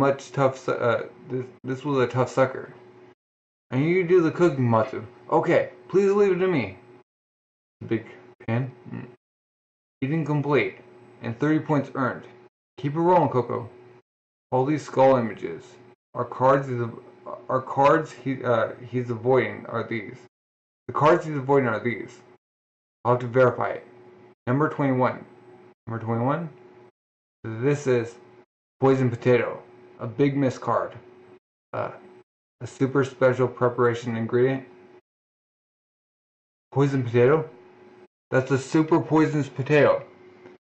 [SPEAKER 1] tough sucker. I need you to do the cooking, Matsu. Okay, please leave it to me. Big pan. Eating complete, and 30 points earned. Keep it rolling, Coco. All these skull images. Our cards he's avoiding are these. The cards he's avoiding are these. I'll have to verify it. Number 21. Number 21? This is Poison Potato. A big miss card. A super special preparation ingredient. Poison Potato? That's a super poisonous potato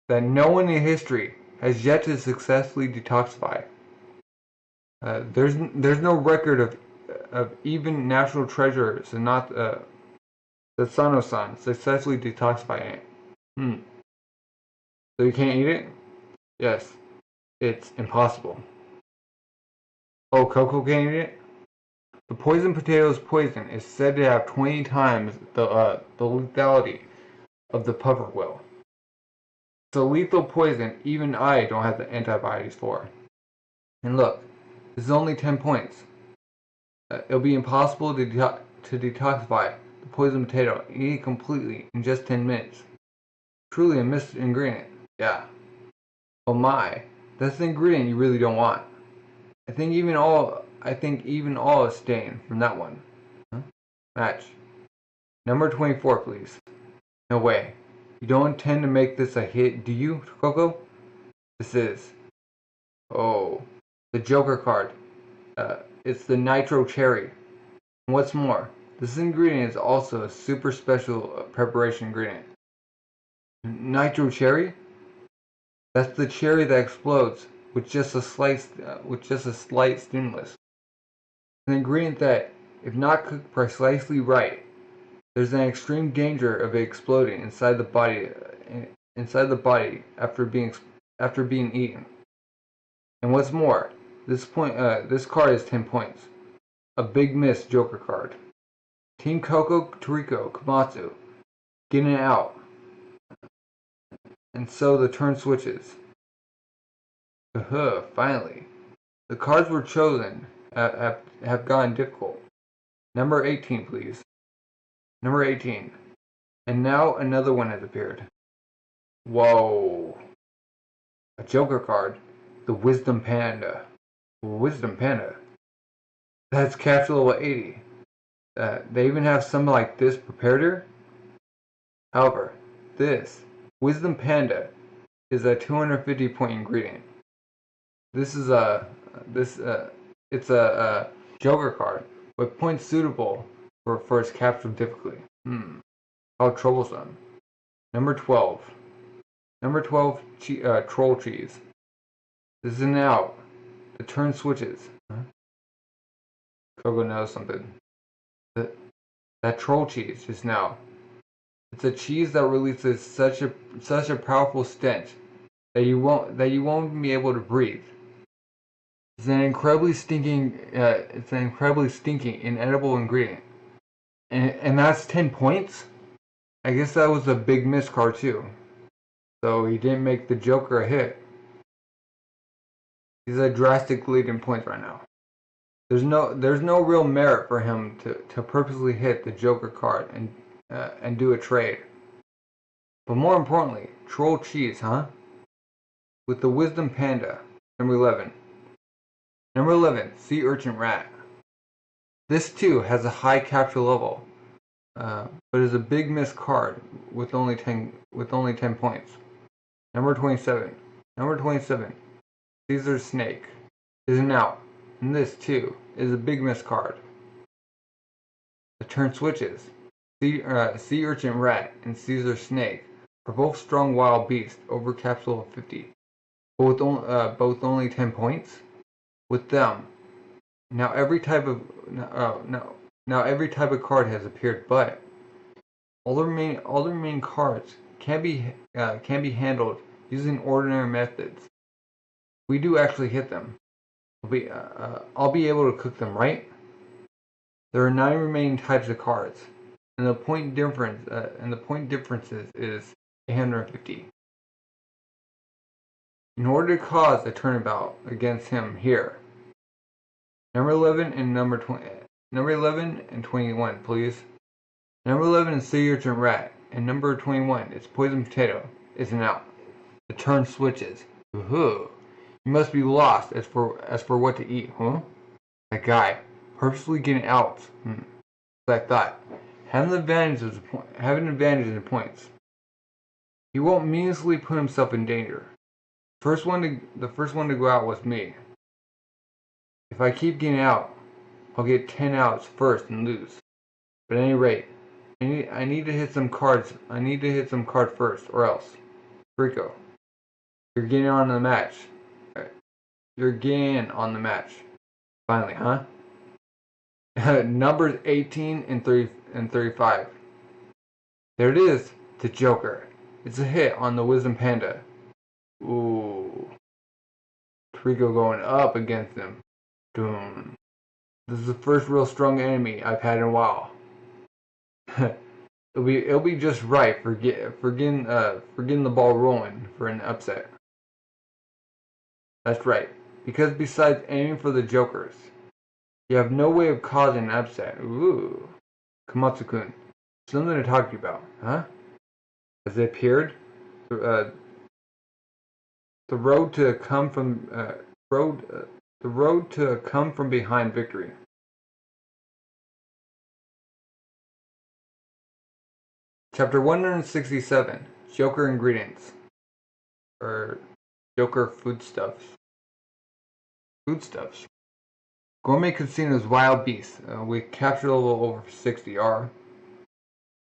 [SPEAKER 1] that no one in history has yet to successfully detoxify. There's no record of even national treasures and not the Sano-san successfully detoxifying it. So you can't eat it? Yes, it's impossible. Oh, Coco can't eat it? The poison potato's poison is said to have 20 times the lethality of the pufferquill. It's a lethal poison even I don't have the antibodies for. And look, this is only 10 points. It'll be impossible to detoxify the poison potato and eat it completely in just 10 minutes. Truly a missed ingredient. Yeah. Oh my, that's the ingredient you really don't want. I think even all is staying from that one. Match. Number 24, please. No way. You don't intend to make this a hit, do you, Coco? This is... Oh, the Joker card. It's the Nitro Cherry. And what's more, this ingredient is also a super special preparation ingredient. Nitro Cherry? That's the cherry that explodes with just a slight stimulus. An ingredient that, if not cooked precisely right, there's an extreme danger of it exploding inside the body after being eaten. And what's more, this card is 10 points. A big miss Joker card. Team Coco, Toriko, Komatsu, getting it out. And so the turn switches. Finally. The cards were chosen have gotten difficult. Number 18, please. Number 18. And now another one has appeared. Whoa. A Joker card. The Wisdom Panda. Wisdom Panda. That's capture level 80. They even have something like this prepared here. However, this Wisdom Panda is a 250 point ingredient. It's a Joker card with points suitable for its capture difficulty. How troublesome. Number 12. Number 12, Troll Cheese. This is an out. The turn switches. Coco knows something. That troll cheese just now. It's a cheese that releases such a powerful stench that you won't be able to breathe. It's an incredibly stinking inedible ingredient. And that's 10 points? I guess that was a big miss card too. So he didn't make the Joker a hit. He's a drastic lead in points right now. There's no real merit for him to purposely hit the Joker card and do a trade. But more importantly, Troll Cheese, huh? With the Wisdom Panda, number 11. Number 11, Sea Urchin Rat. This too has a high capture level, but is a big miss card with only 10 points. Number 27. Number 27, Caesar's Snake is an out. And this, too, is a big miss card. The turn switches. Sea Urchin Rat and Caesar Snake are both strong wild beasts over capsule of 50. Both only 10 points? with them. Now every type of now every type of card has appeared, but all the remaining cards can be handled using ordinary methods. We do actually hit them. I'll be able to cook them, right? There are 9 remaining types of cards, and the point differences is 850. In order to cause a turnabout against him here, number 11 and number 21, please. Number 11 is Sea Urchin Rat, and number 21 is Poison Potato. Isn't out. The turn switches. Woohoo! You must be lost as for what to eat, huh? That guy, purposely getting out. I thought. Having an advantage in points. He won't meaninglessly put himself in danger. The first one to go out was me. If I keep getting out, I'll get 10 outs first and lose. But at any rate, I need to hit some cards. I need to hit some card first, or else. Rico, you're getting on the match. You're getting on the match. Finally, huh? Numbers 18 and 35. There it is, the Joker. It's a hit on the Wisdom Panda. Ooh. Toriko going up against him. Doom. This is the first real strong enemy I've had in a while. it'll be just right for getting the ball rolling for an upset. That's right. Because besides aiming for the Jokers, you have no way of causing an upset. Ooh. Komatsu-kun. Something to talk to you about, huh? Has it appeared? The road to come from behind victory. Chapter 167. Joker ingredients. Or Joker foodstuffs. Gourmet Casino's wild beasts with capture level over 60 are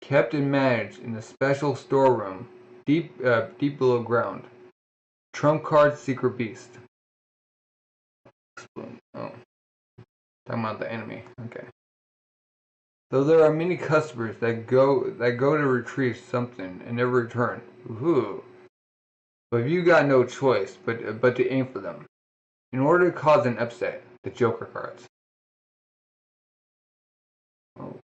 [SPEAKER 1] kept and managed in a special storeroom deep below ground. Trump card secret beast. Oh, talking about the enemy. Okay. Though there are many customers that go to retrieve something and never return. Woohoo! But you got no choice but to aim for them. In order to cause an upset, the Joker cards. Oh.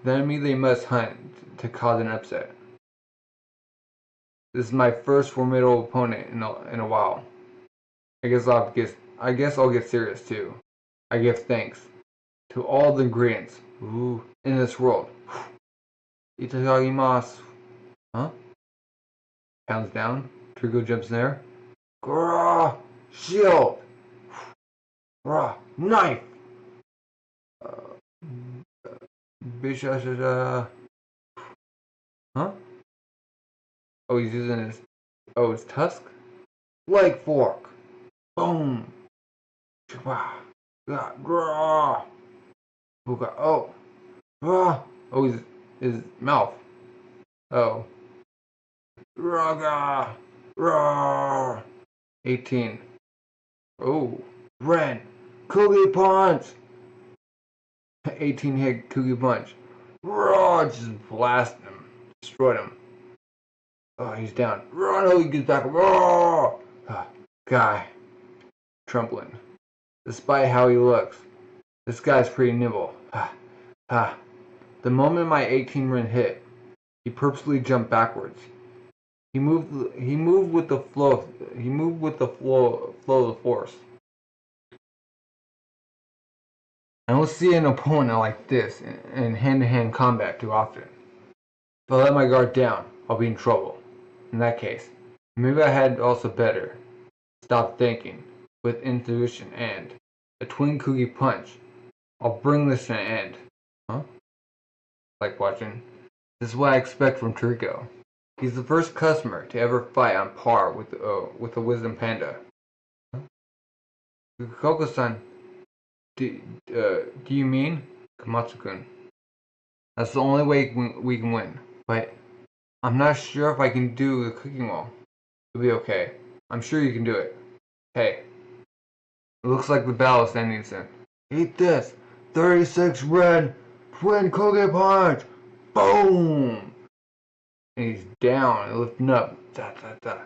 [SPEAKER 1] The enemy they must hunt to cause an upset. This is my first formidable opponent in a while. I guess I'll get serious too. I give thanks to all the ingredients in this world. Itadakimasu. Huh? Pounds down. Toriko jumps in there. Grah! Shield! Grah! Knife! Bishoku-Ya. Huh? Oh, he's using his tusk? Leg fork! Boom! Grah! Grah! Oh! Grah! Oh, his mouth. Oh. Raga! Roar! 18. Oh, Ren! Cookie Punch! 18 hit Cookie Punch. Roar! Just blast him. Destroyed him. Oh, he's down. Roar! No, he gets back. Roar! Guy. Trembling. Despite how he looks, this guy's pretty nimble. The moment my 18 Ren hit, he purposely jumped backwards. He moved with the flow. He moved with the flow of the force. I don't see an opponent like this in hand-to-hand combat too often. If I let my guard down, I'll be in trouble. In that case, maybe I had also better stop thinking with intuition and a twin cookie punch. I'll bring this to an end. Huh? Like watching. This is what I expect from Toriko. He's the first customer to ever fight on par with the Wisdom Panda. Huh? Coco-san, do you mean? Komatsu-kun. That's the only way we can win. But I'm not sure if I can do the cooking well. It'll be okay. I'm sure you can do it. Hey, It looks like the battle is ending soon. Eat this! 36 red twin cookie punch! Boom! And he's down and lifting up. Da, da, da.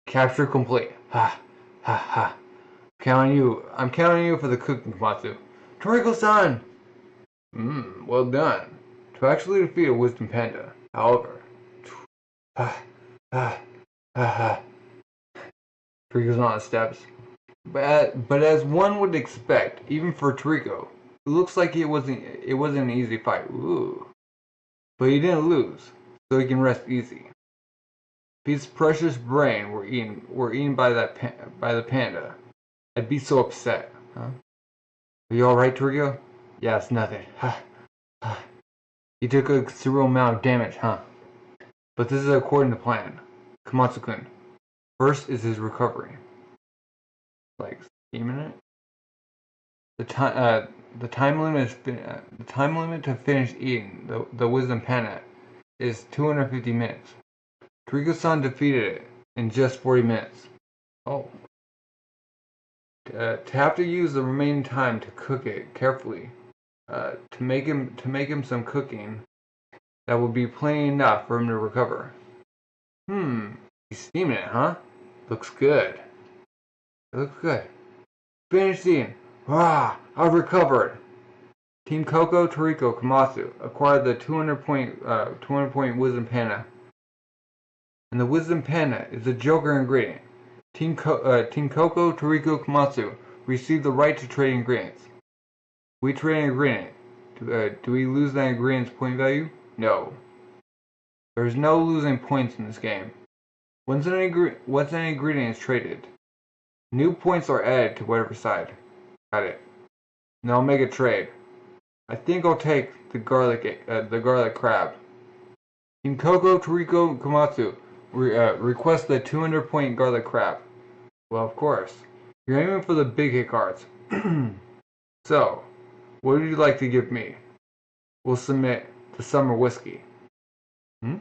[SPEAKER 1] Capture complete. Ha! Ha ha. Counting you. I'm counting you for the cooking, Komatsu. Toriko-san! Well done. To actually defeat a wisdom panda, however. Ha ha ha ha. Toriko's on the steps. But as one would expect, even for Toriko, it looks like it wasn't an easy fight. Ooh. But he didn't lose, so he can rest easy. If his precious brain were eaten by the panda, I'd be so upset. Huh? Are you alright, Toriko? Yeah, it's nothing. Ha ha. You took a considerable amount of damage, huh? But this is according to plan. Komatsu-kun. First is his recovery. Like scheming it. The time limit to finish eating the wisdom panda is 250 minutes. Toriko-san defeated it in just 40 minutes. Oh. To have to use the remaining time to cook it carefully, to make him some cooking that will be plenty enough for him to recover. He's steaming it, huh? Looks good. It looks good. Finish eating. Ah, I've recovered. Team Coco, Toriko, Komatsu acquired the 200-point Wisdom Panda. And the Wisdom Panda is the Joker ingredient. Team Coco, Toriko, Komatsu received the right to trade ingredients. We trade an ingredient. Do we lose that ingredient's point value? No. There is no losing points in this game. Once an ingredient is traded, new points are added to whatever side. Got it. Now I'll make a trade. I think I'll take the garlic crab. Team Coco, Toriko, Komatsu request the 200-point garlic crab. Well, of course. You're aiming for the big hit cards. So, what would you like to give me? We'll submit the summer whiskey. It's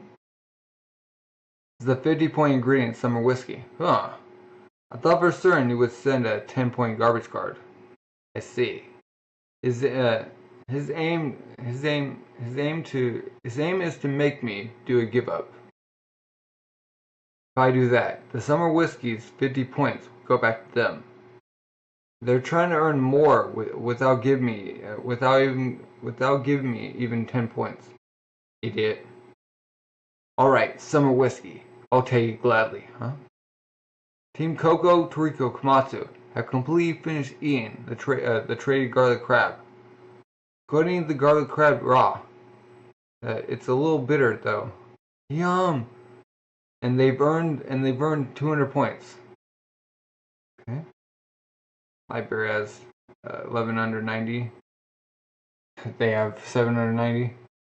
[SPEAKER 1] the 50-point ingredient summer whiskey. Huh. I thought for certain you would send a 10-point garbage card. I see. His aim is to make me do a give up. If I do that, the summer whiskey's 50 points go back to them. They're trying to earn more without giving me even 10 points. Idiot. Alright, summer whiskey. I'll take it gladly, huh? Team Coco, Toriko, Komatsu have completely finished eating the traded garlic crab. Go ahead and eat the garlic crab raw. It's a little bitter though. Yum! And they've earned 200 points. Okay. Livebeaver has 1190. They have 790.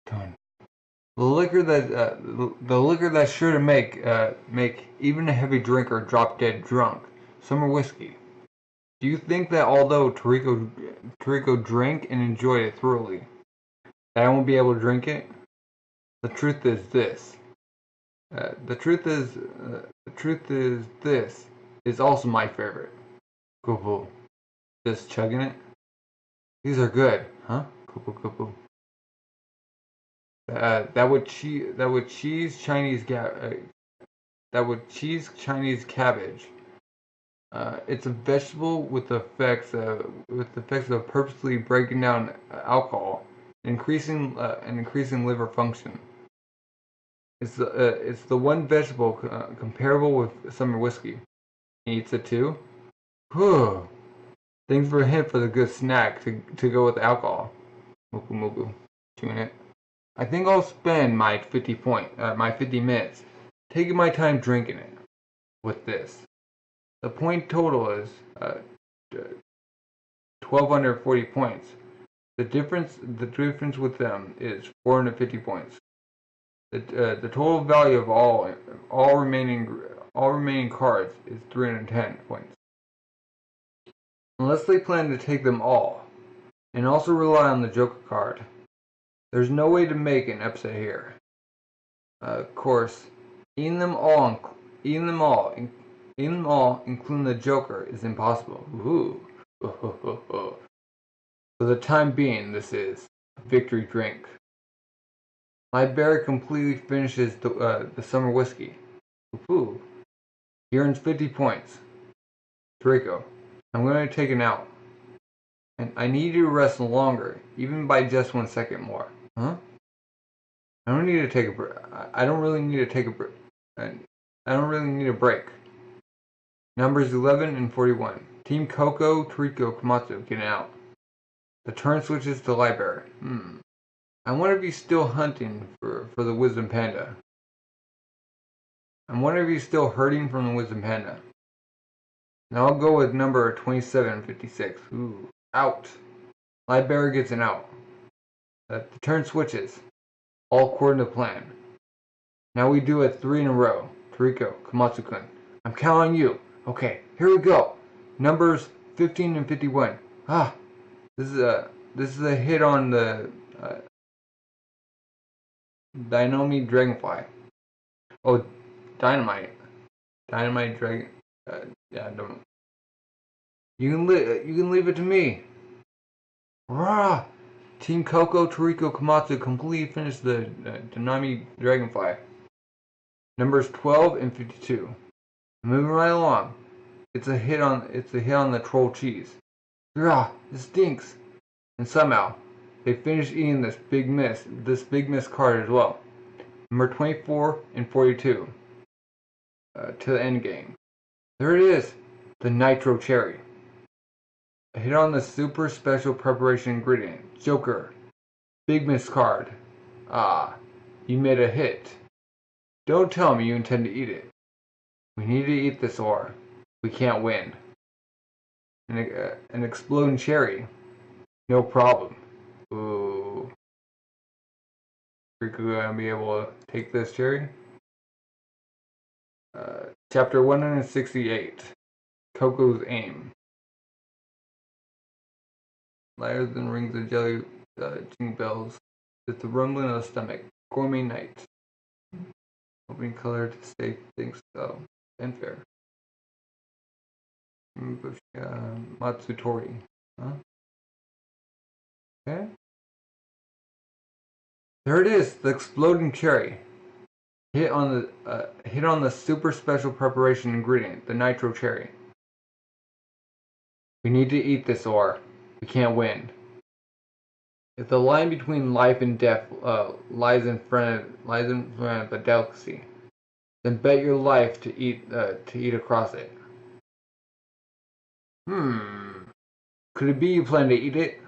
[SPEAKER 1] Done. The liquor that's sure to make even a heavy drinker drop dead drunk. Summer whiskey. Do you think that although Toriko drank and enjoyed it thoroughly, that I won't be able to drink it? The truth is this. This is also my favorite. Cool. Just chugging it. These are good, huh? Cool. That would cheese Chinese cabbage. It's a vegetable with the effects of purposely breaking down alcohol, increasing liver function. It's the one vegetable comparable with summer whiskey. He eats it too. Whew. Thanks for a hint for the good snack to go with alcohol. Mugu. Chewing it. I think I'll spend my 50 minutes taking my time drinking it with this. The point total is 1,240 points. The difference with them is 450 points. The total value of all remaining cards is 310 points. Unless they plan to take them all, and also rely on the Joker card, there's no way to make an upset here. Of course, eating them all, including the Joker, is impossible. Ooh. For the time being, this is a victory drink. Livebeaver completely finishes the summer whiskey. Ooh. He earns 50 points. Toriko, I'm going to take it out. And I need you to rest longer, even by just 1 second more. Huh? I don't need to take a break. I don't really need to take a break. I don't really need a break. Numbers 11 and 41. Team Coco, Toriko, Komatsu getting out. The turn switches to Livebeaver. I wonder if he's still hunting for the Wisdom Panda. I wonder if he's still hurting from the Wisdom Panda. Now I'll go with number 2756. Ooh, out. Livebeaver gets an out. The turn switches. All according to plan. Now we do it 3 in a row. Toriko, Komatsu-kun. I'm counting you. Okay, here we go. Numbers 15 and 51. This is a hit on the Dynamite Dragonfly. Oh, Dynamite. Dynamite Dragon. Yeah, don't. You can leave it to me. Rah! Team Coco, Toriko, Komatsu completely finished the Dynamite Dragonfly. Numbers 12 and 52. Moving right along. It's a hit on the troll cheese. Rah! It stinks. And somehow they finish eating this big miss card as well. Number 24 and 42. To the end game. There it is. The Nitro Cherry. A hit on the super special preparation ingredient. Joker. Big miss card. You made a hit. Don't tell me you intend to eat it. We need to eat this or we can't win. An exploding cherry. No problem. Ooh. Are you gonna be able to take this cherry? Chapter 168. Coco's Aim. Louder than rings of jelly jingle bells. It's the rumbling of the stomach. Gourmet night. Opening color to say things so. Fanfare. Matsutori. Huh? Okay. There it is, the exploding cherry. Hit on the super special preparation ingredient, the nitro cherry. We need to eat this or we can't win. If the line between life and death lies in front of a delicacy, then bet your life to eat across it. Could it be you plan to eat it?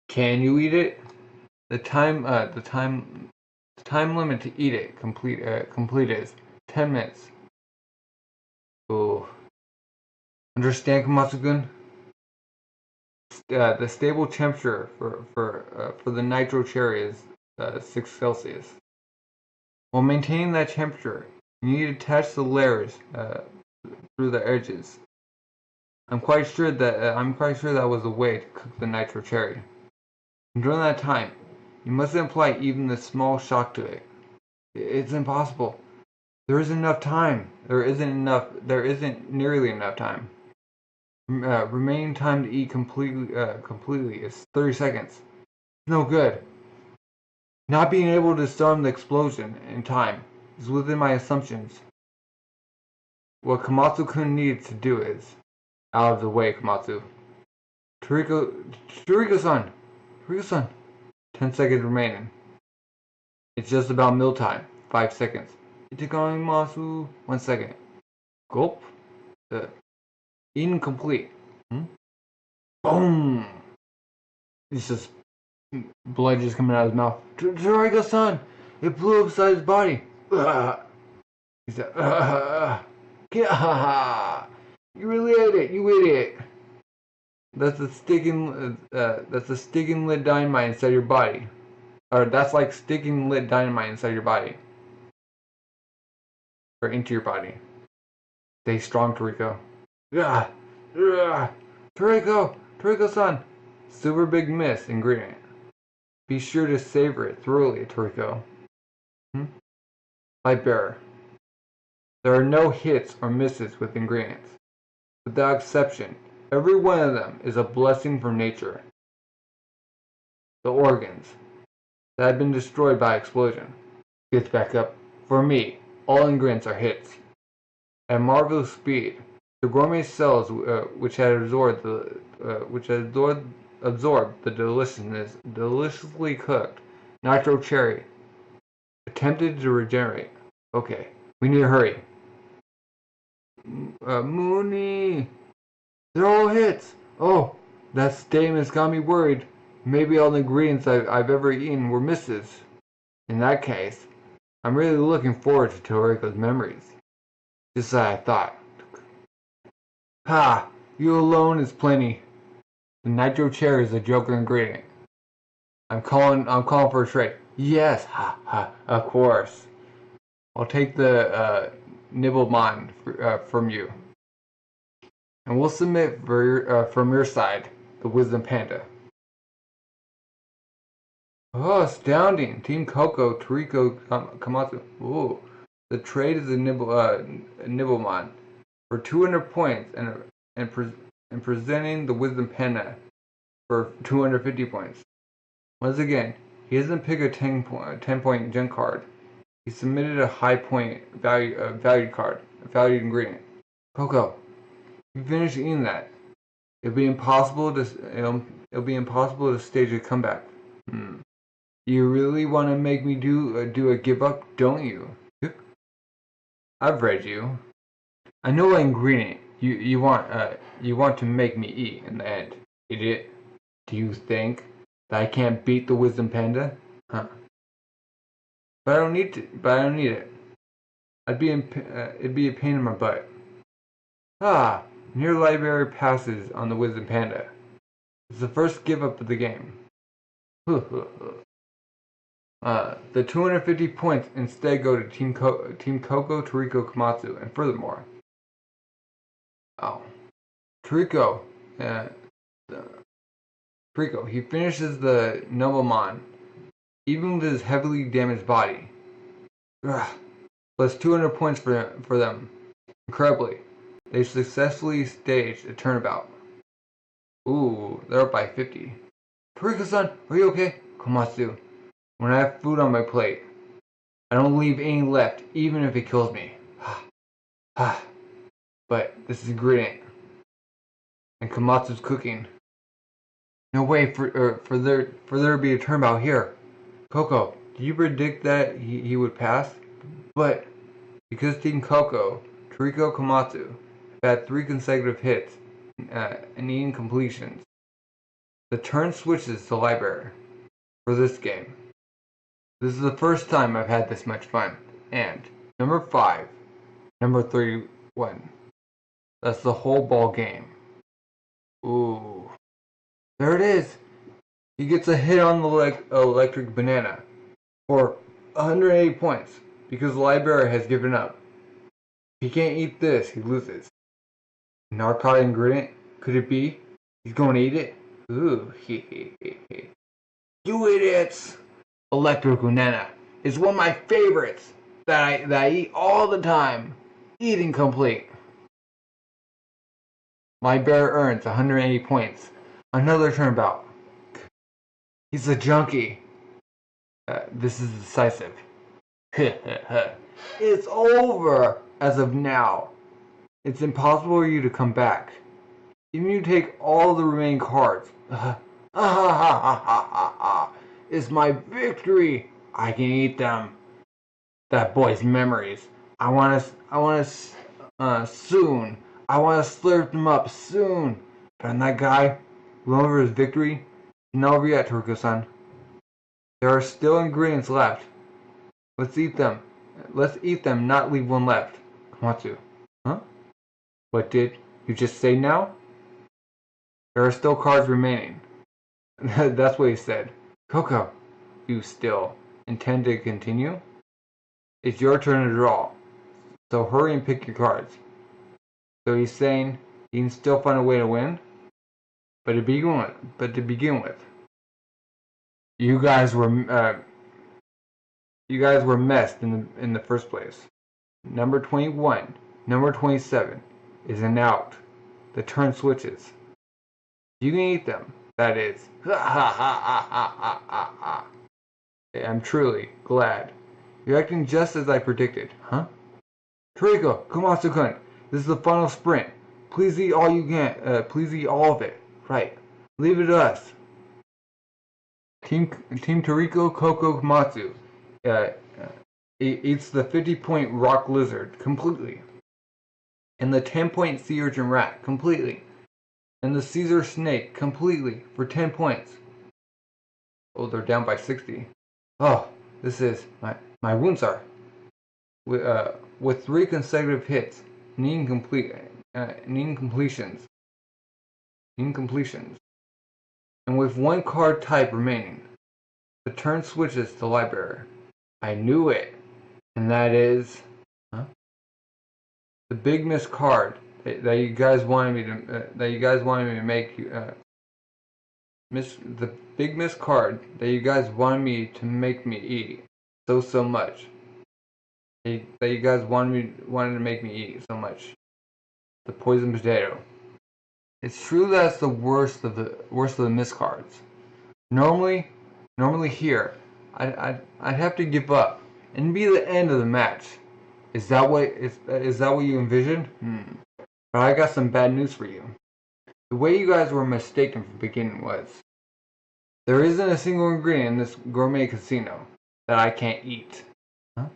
[SPEAKER 1] Can you eat it? The time limit to eat it complete is 10 minutes. Oh. Understand, Komatsu-kun? The stable temperature for the nitro cherry is 6 Celsius. While maintaining that temperature, you need to attach the layers through the edges. I'm quite sure that was a way to cook the nitro cherry. And during that time, you mustn't apply even the small shock to it. It's impossible. There isn't enough time. There isn't nearly enough time. Remaining time to eat completely is 30 seconds. No good. Not being able to disarm the explosion in time is within my assumptions. What Komatsu-kun needs to do is out of the way, Komatsu. Toriko-san! Toriko-san! 10 seconds remaining. It's just about mealtime. 5 seconds. Itagamimasu. 1 second. Gulp. Incomplete. Boom! It's just blood just coming out of his mouth. Toriko-san! It blew upside his body. He said, you really ate it, you idiot. That's a sticking lit dynamite inside your body. Or that's like sticking lit dynamite inside your body. Or into your body. Stay strong, Toriko. Toriko-san. Super big miss ingredient. Be sure to savor it thoroughly, Toriko. Livebeaver. There are no hits or misses with ingredients. Without exception, Every one of them is a blessing from nature. The organs that have been destroyed by explosion gets back up. For me, all ingredients are hits. At marvelous speed, the gourmet cells which had absorbed the deliciously cooked nitro cherry attempted to regenerate. Okay, we need to hurry. Mooney, they're all hits. Oh, that statement's got me worried. Maybe all the ingredients I've ever eaten were misses. In that case, I'm really looking forward to Toriko's memories. Just as I thought. Ha! You alone is plenty. The nitro cherry is a joker ingredient. I'm calling for a trade. Yes, ha ha, of course. I'll take the Nibblemon from you. And we'll submit from your side the Wisdom Panda. Oh, astounding! Team Coco, Toriko Komatsu. Ooh. The trade is a Nibblemon for 200 points and presenting the Wisdom Panda for 250 points. Once again, he doesn't pick a 10-point gen card. He submitted a high point valued card, a valued ingredient. Coco, you finish eating that. It'll be impossible to stage a comeback. You really want to make me do a give up, don't you? I've read you. I know what ingredient you want to make me eat in the end, idiot. Do you think that I can't beat the Wisdom Panda? Huh? But I don't need it. It'd be a pain in my butt. Ah, near Livebeaver passes on the Wisdom Panda. It's the first give up of the game. The 250 points instead go to Team Coco, Toriko Komatsu, and furthermore, Toriko, he finishes the Noblemon, even with his heavily damaged body. Plus 200 points for them. Incredibly, they successfully staged a turnabout. Ooh, they're up by 50. Toriko-san, are you okay? Komatsu, when I have food on my plate, I don't leave any left, even if it kills me. But this is ingredient. And Komatsu's cooking. No way for there to be a turnabout here. Coco, did you predict that he would pass? But because Team Coco, Toriko Komatsu, have had 3 consecutive hits and eating completions, the turn switches to Livebeaver for this game. This is the first time I've had this much fun. And number 5, number 31. That's the whole ball game. Ooh. There it is. He gets a hit on the electric banana for 180 points because Livebeaver has given up. If he can't eat this, he loses. Narcotic ingredient? Could it be? He's going to eat it? Ooh, You idiots! Electric banana is one of my favorites that I eat all the time. Eating complete. Livebeaver earns 180 points. Another turnabout. He's a junkie. This is decisive. It's over as of now. It's impossible for you to come back. Even if you take all the remaining cards. It's my victory. I can eat them. That boy's memories. I want to soon. I want to slurp them up soon. But that guy, over his victory, not over yet, Toriko-san. There are still ingredients left. Let's eat them. Let's eat them, not leave one left. Komatsu. Huh? What did you just say now? There are still cards remaining. That's what he said. Coco, you still intend to continue? It's your turn to draw. So hurry and pick your cards. So he's saying he can still find a way to win? But to begin with, you guys were messed in the first place. Number 21, number 27 is an out. The turn switches. You can eat them. That is. Ha ha ha ha ha ha ha. I'm truly glad. You're acting just as I predicted, huh? Toriko, Komatsu-kun, this is the final sprint. Please eat all you can. Please eat all of it. Right. Leave it to us. Team Toriko Coco Komatsu eats the 50-point rock lizard completely, and the 10-point sea urchin rat completely, and the Caesar snake completely for 10 points. Oh, they're down by 60. Oh, this is my wounds are with 3 consecutive hits, needing completions, and with 1 card type remaining. The turn switches to Livebeaver. I knew it, and that is the big miss card that you guys wanted me to make. The big miss card that you guys wanted me to make me eat so much. That you guys wanted to make me eat so much. The poison potato. It's true that it's the worst of the miss cards. Normally here, I'd have to give up and be the end of the match. Is that what you envisioned? But I got some bad news for you. The way you guys were mistaken from the beginning was, there isn't a single ingredient in this gourmet casino that I can't eat. Huh?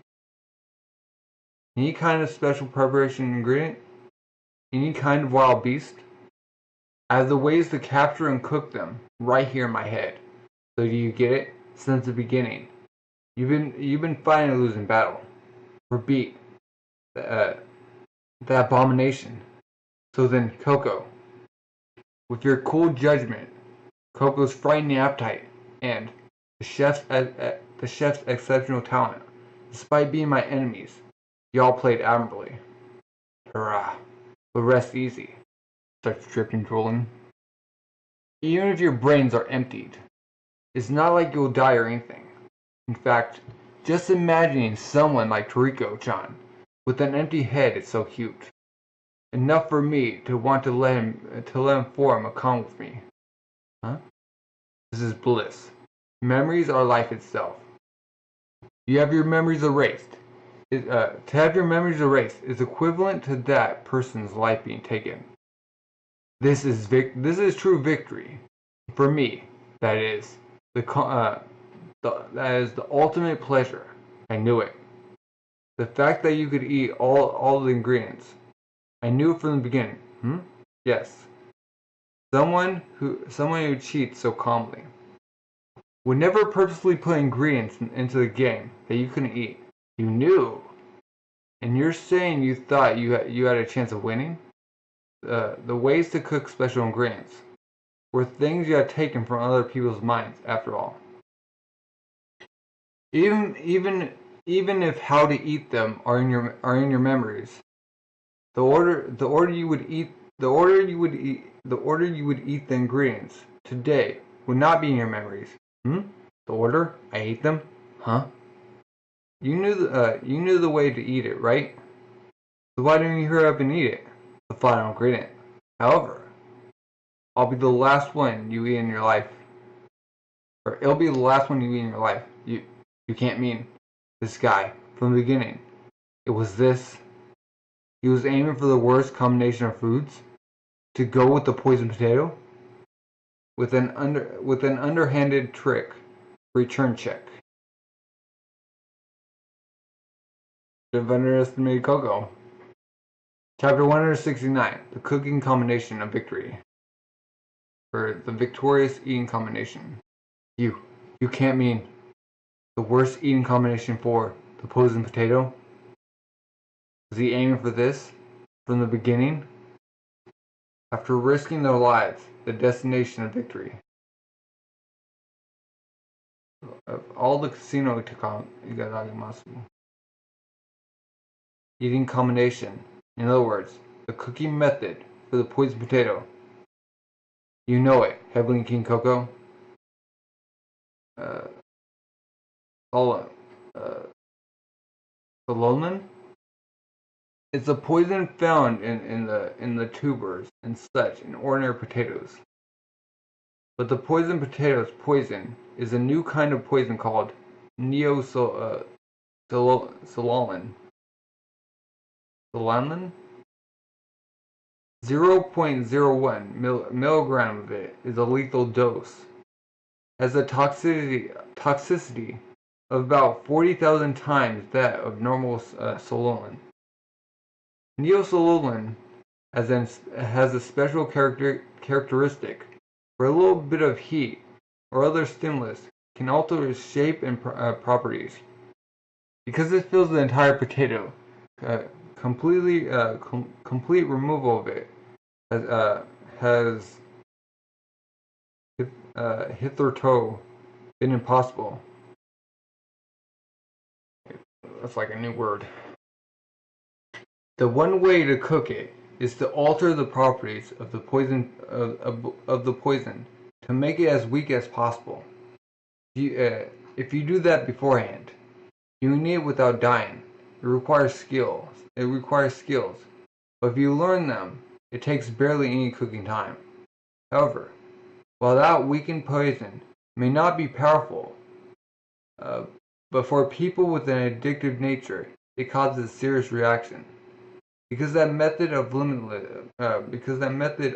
[SPEAKER 1] Any kind of special preparation ingredient? Any kind of wild beast? I have the ways to capture and cook them right here in my head. So do you get it? Since the beginning, you've been fighting a losing battle. Or beat the abomination. So then, Coco, with your cool judgment, Coco's frightening appetite, and the chef's exceptional talent, despite being my enemies, y'all played admirably. Hurrah! But rest easy. Starts dripping, drooling. Even if your brains are emptied, it's not like you'll die or anything. In fact, just imagining someone like Toriko-chan with an empty head is so cute. Enough for me to want to let him form a con with me. Huh? This is bliss. Memories are life itself. You have your memories erased. To have your memories erased is equivalent to that person's life being taken. This is true victory. For me, that is that is the ultimate pleasure. I knew it. The fact that you could eat all the ingredients. I knew it from the beginning. Yes. Someone who cheats so calmly would never purposely put ingredients into the game that you couldn't eat. You knew. And you're saying you thought you had a chance of winning? The ways to cook special ingredients were things you had taken from other people's minds, after all. Even if how to eat them are in your memories, the order you would eat the ingredients today would not be in your memories. The order? I ate them? Huh? You knew the way to eat it, right? So why didn't you hurry up and eat it? The final ingredient. However, I'll be the last one you eat in your life. Or it'll be the last one you eat in your life. You can't mean this guy from the beginning. It was this. He was aiming for the worst combination of foods to go with the poison potato with an underhanded trick return check. Should have underestimated Coco. Chapter 169, the cooking combination of victory. Or the victorious eating combination. You can't mean the worst eating combination for the poison potato? Was he aiming for this from the beginning? After risking their lives, the destination of victory. Of all the casino Igaragimasu. Eating combination. In other words, the cooking method for the poison potato. You know it, Heavenly King Coco. Solomon? It's a poison found in the tubers and such in ordinary potatoes. But the poison potato's poison is a new kind of poison called neosolanin. Solanine? 0.01 milligram of it is a lethal dose. Has a toxicity of about 40,000 times that of normal sololin. Neosolanin has a special characteristic where a little bit of heat or other stimulus can alter its shape and properties. Because it fills the entire potato, complete removal of it has hitherto been impossible. That's like a new word. The one way to cook it is to alter the properties of the poison to make it as weak as possible. If you do that beforehand, you can eat it without dying. It requires skills. But if you learn them, it takes barely any cooking time. However, while that weakened poison may not be powerful, but for people with an addictive nature, it causes serious reaction. Because that method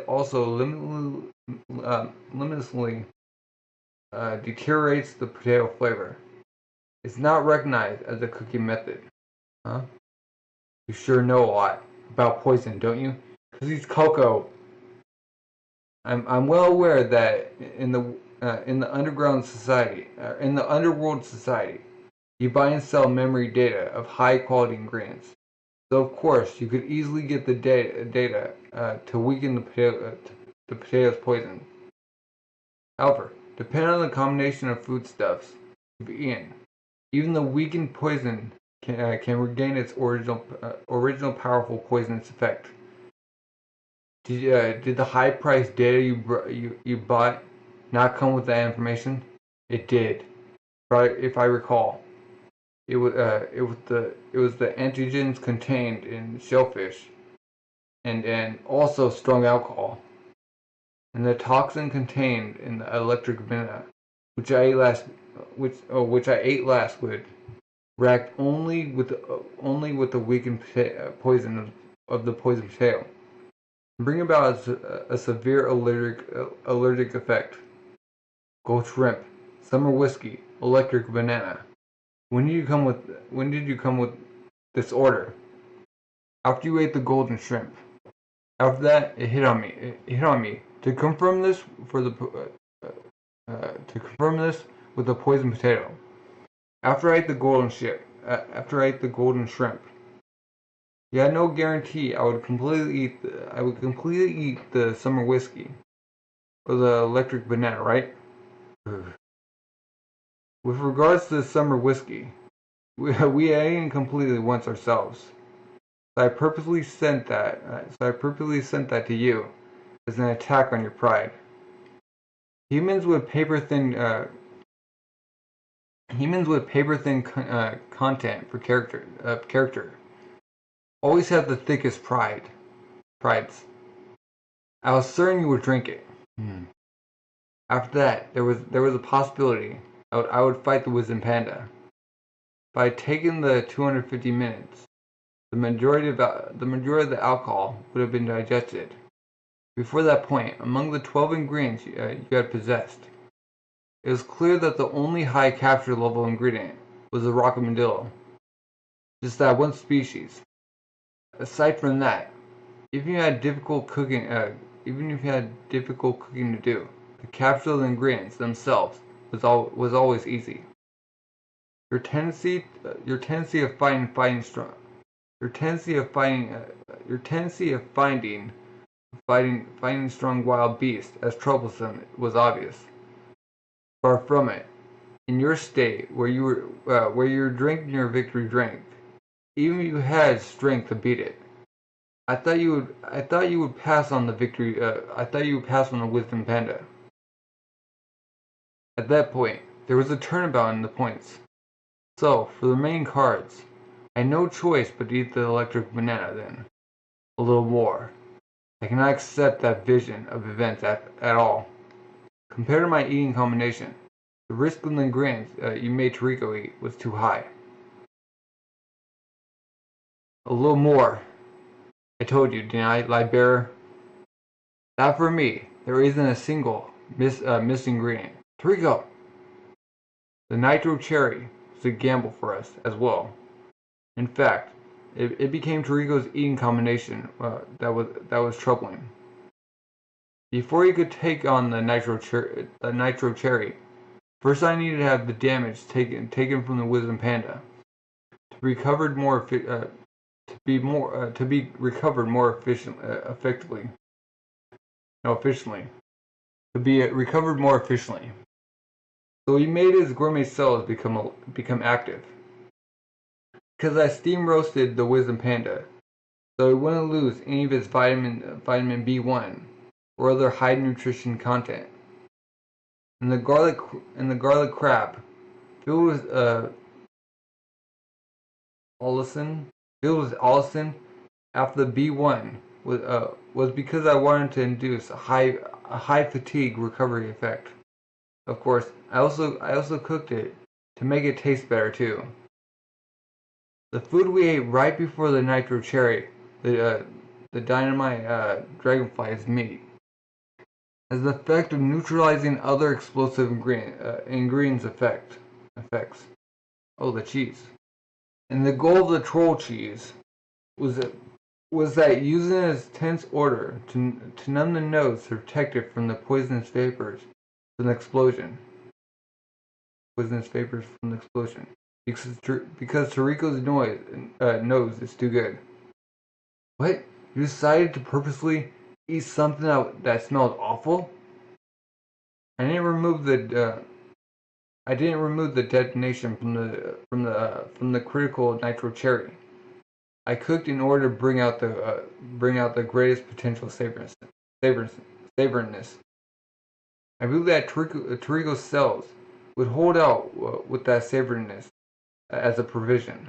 [SPEAKER 1] also limitlessly deteriorates the potato flavor. It's not recognized as a cooking method. Huh? You sure know a lot about poison, don't you? Because he's Coco. I'm well aware that in the underworld society, you buy and sell memory data of high quality ingredients. So of course, you could easily get the data to weaken the potato's poison. However, depending on the combination of foodstuffs you've eaten, even the weakened poison can regain its original powerful poisonous effect. Did the high-priced data you bought not come with that information? It did, if I recall. It was the antigens contained in shellfish, and also strong alcohol, and the toxin contained in the electric banana, which I ate last would react only with the weakened poison of the poison potato, and bring about a severe allergic effect. Gold shrimp, summer whiskey, electric banana. When did you come with this order? After you ate the golden shrimp. After that, it hit on me. To confirm this with the poison potato. After I ate the golden shrimp. You had no guarantee I would completely eat the summer whiskey or the electric banana, right? With regards to the summer whiskey, we ate completely once ourselves. So I purposely sent that to you as an attack on your pride. Humans with paper thin content for character always have the thickest prides. I was certain you would drink it. After that, there was a possibility I would fight the Wisdom Panda. If I had taken the 250 minutes, the majority of the alcohol would have been digested. Before that point, among the 12 ingredients you had possessed, it was clear that the only high capture level ingredient was the rockamadillo. Just that one species. Aside from that, even if you had difficult cooking to do, the capture of the ingredients themselves was always easy. Your tendency of finding strong wild beasts as troublesome was obvious. Far from it. In your state, where you were drinking your victory drink, even if you had strength to beat it, I thought you would pass on the victory. I thought you would pass on the Wisdom Panda. At that point, there was a turnabout in the points. So, for the remaining cards, I had no choice but to eat the electric banana then. A little more. I cannot accept that vision of events at all. Compared to my eating combination, the risk of the ingredients you made Toriko eat was too high. A little more. I told you, didn't I, Livebeaver? Not for me. There isn't a single missing ingredient. Toriko! The nitro cherry was a gamble for us as well. In fact, it became Toriko's eating combination that was troubling. Before he could take on the nitro cherry, first I needed to have the damage taken from the wisdom panda to be recovered more efficiently. To be recovered more efficiently. So he made his gourmet cells become active. Because I steam roasted the wisdom panda, so it wouldn't lose any of its vitamin B1 or other high nutrition content. And the garlic crab, filled with allicin after the B1 was because I wanted to induce a high fatigue recovery effect. Of course, I also cooked it to make it taste better too. The food we ate right before the nitro cherry, the dynamite dragonfly's meat, has the effect of neutralizing other explosive ingredients effects. Oh, the cheese. And the goal of the troll cheese was that using its tense odor to numb the nose to protect it from the poisonous vapors from the explosion. Because Toriko's nose is too good. What? You decided to purposely eat something that smelled awful? I didn't remove the detonation from the critical nitro cherry. I cooked in order to bring out the greatest potential savoriness. I believe that Toriko's cells would hold out with that savoriness as a provision.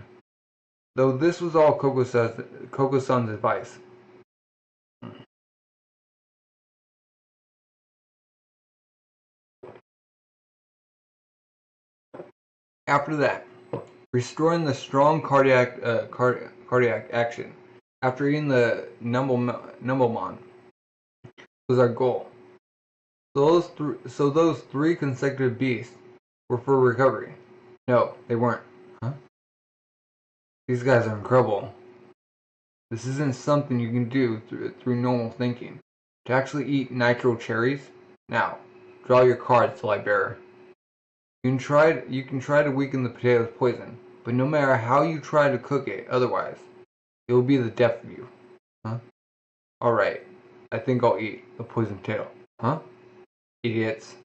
[SPEAKER 1] Though this was all Coco-san's advice. After that, restoring the strong cardiac action after eating the Numblemon was our goal. So those three consecutive beasts were for recovery. No, they weren't. Huh? These guys are incredible. This isn't something you can do through normal thinking. To actually eat nitro cherries? Now, draw your cards, Livebeaver. You can try to weaken the potato's poison, but no matter how you try to cook it otherwise, it will be the death of you. Huh? Alright, I think I'll eat the poisoned potato. Huh? Idiots.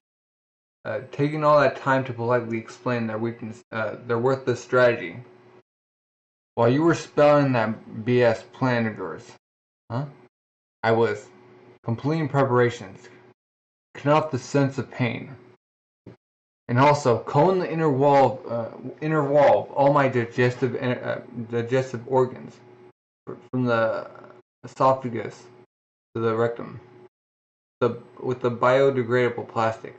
[SPEAKER 1] Taking all that time to politely explain their worthless strategy, while you were spouting that BS plan of yours. Huh? I was completing preparations, cut off the sense of pain, and also combing the inner wall of all my digestive organs, from the esophagus to the rectum, with the biodegradable plastic.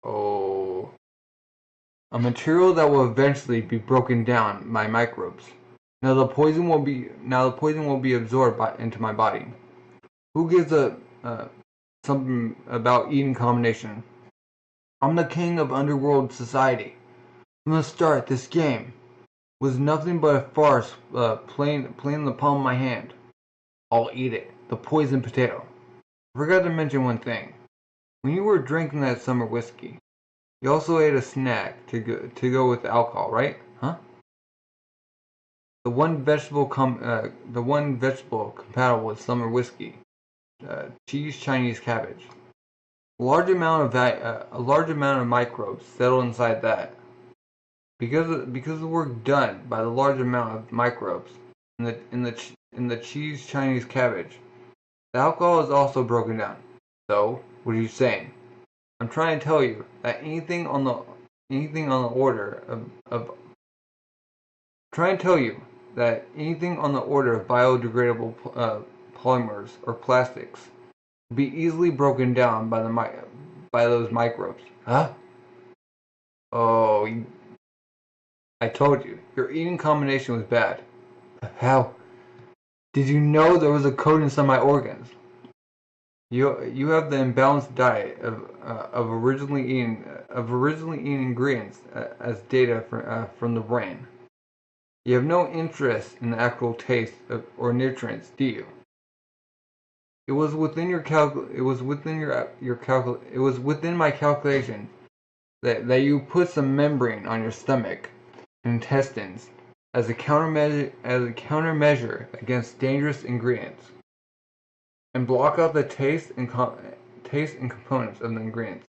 [SPEAKER 1] Oh, a material that will eventually be broken down by microbes. Now the poison will be absorbed into my body. Who gives something about eating combination? I'm the king of underworld society. From the start, this game was nothing but a farce playing in the palm of my hand. I'll eat it. The poisoned potato. I forgot to mention one thing. When you were drinking that summer whiskey, you also ate a snack to go with the alcohol, right? Huh? The one vegetable compatible with summer whiskey, cheese Chinese cabbage. A large amount of microbes settle inside that. Because of the work done by the large amount of microbes in the cheese Chinese cabbage, the alcohol is also broken down. So, what are you saying? I'm trying to tell you that anything on the order of biodegradable polymers or plastics will be easily broken down by by those microbes. Huh? Oh, I told you. Your eating combination was bad. How? Did you know there was a code inside my organs? You have the imbalanced diet of originally eating ingredients as data from the brain. You have no interest in the actual taste or nutrients, do you? It was within your it was within it was within my calculation that you put some membrane on your stomach and intestines as a countermeasure against dangerous ingredients, and block out the taste and components of the ingredients.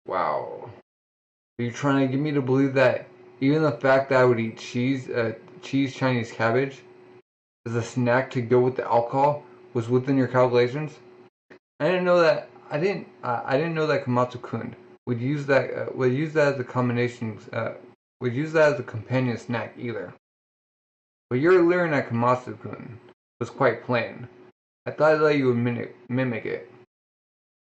[SPEAKER 1] Wow. Are you trying to get me to believe that even the fact that I would eat cheese Chinese cabbage as a snack to go with the alcohol was within your calculations? I didn't know that. I didn't know that Komatsu-kun would use that as a combination. Would use that as a companion snack either. But your leering at Komatsu-kun was quite plain. I thought that you would mimic it,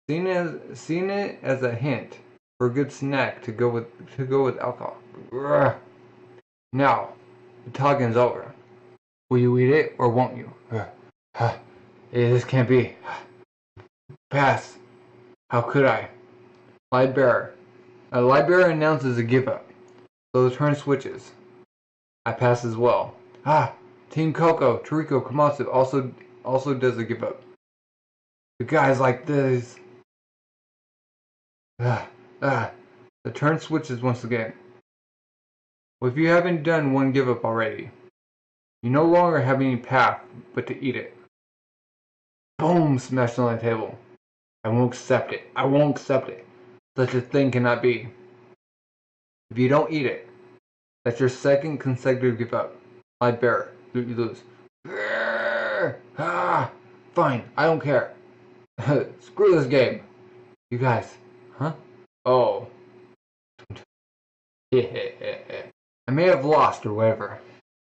[SPEAKER 1] seeing it as a hint for a good snack to go with alcohol. Urgh. Now, the talking's over. Will you eat it or won't you? This can't be. Pass. How could I? Livebeaver. Livebeaver announces a give up, so the turn switches. I pass as well. Team Coco, Toriko, Komatsu also does a give up. The guys like this. The turn switches once again. Well, if you haven't done one give up already, you no longer have any path but to eat it. Boom! Smashed on the table. I won't accept it. I won't accept it. Such a thing cannot be. If you don't eat it, that's your second consecutive give up. Livebeaver, you lose. Fine, I don't care. Screw this game. You guys, huh? Oh. I may have lost or whatever,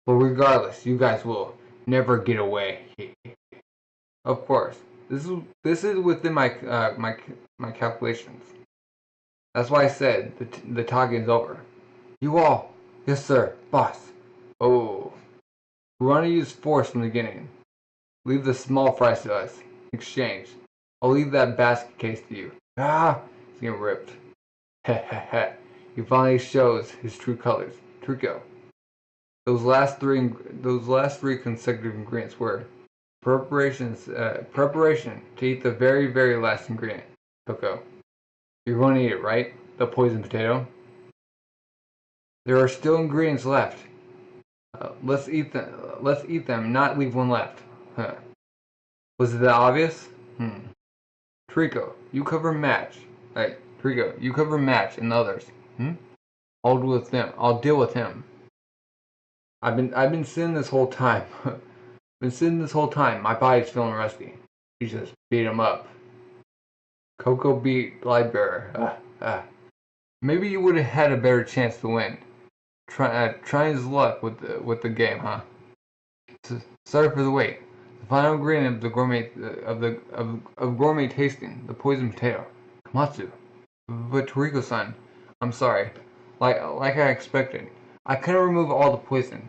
[SPEAKER 1] but regardless, you guys will never get away. Of course, this is within my calculations. That's why I said the talking's over. You all, yes sir, boss. Oh, we want to use force from the beginning. Leave the small fries to us. In exchange, I'll leave that basket case to you. It's getting ripped. Heh. He finally shows his true colors. Toriko. Those last three consecutive ingredients were preparation to eat the very, very last ingredient. Coco. You're going to eat it, right? The poison potato. There are still ingredients left. Let's eat them. Not leave one left. Huh. Was it that obvious? Toriko, you cover match. Hey, Toriko, you cover match and the others. I'll deal with him. I've been sitting this whole time. My body's feeling rusty. You just beat him up. Coco beat Livebeaver. Maybe you would have had a better chance to win. Try his luck with the game, huh? Sorry for the wait. The final ingredient of the gourmet tasting, the poison potato, Komatsu. But Toriko-san, I'm sorry. Like I expected, I couldn't remove all the poison.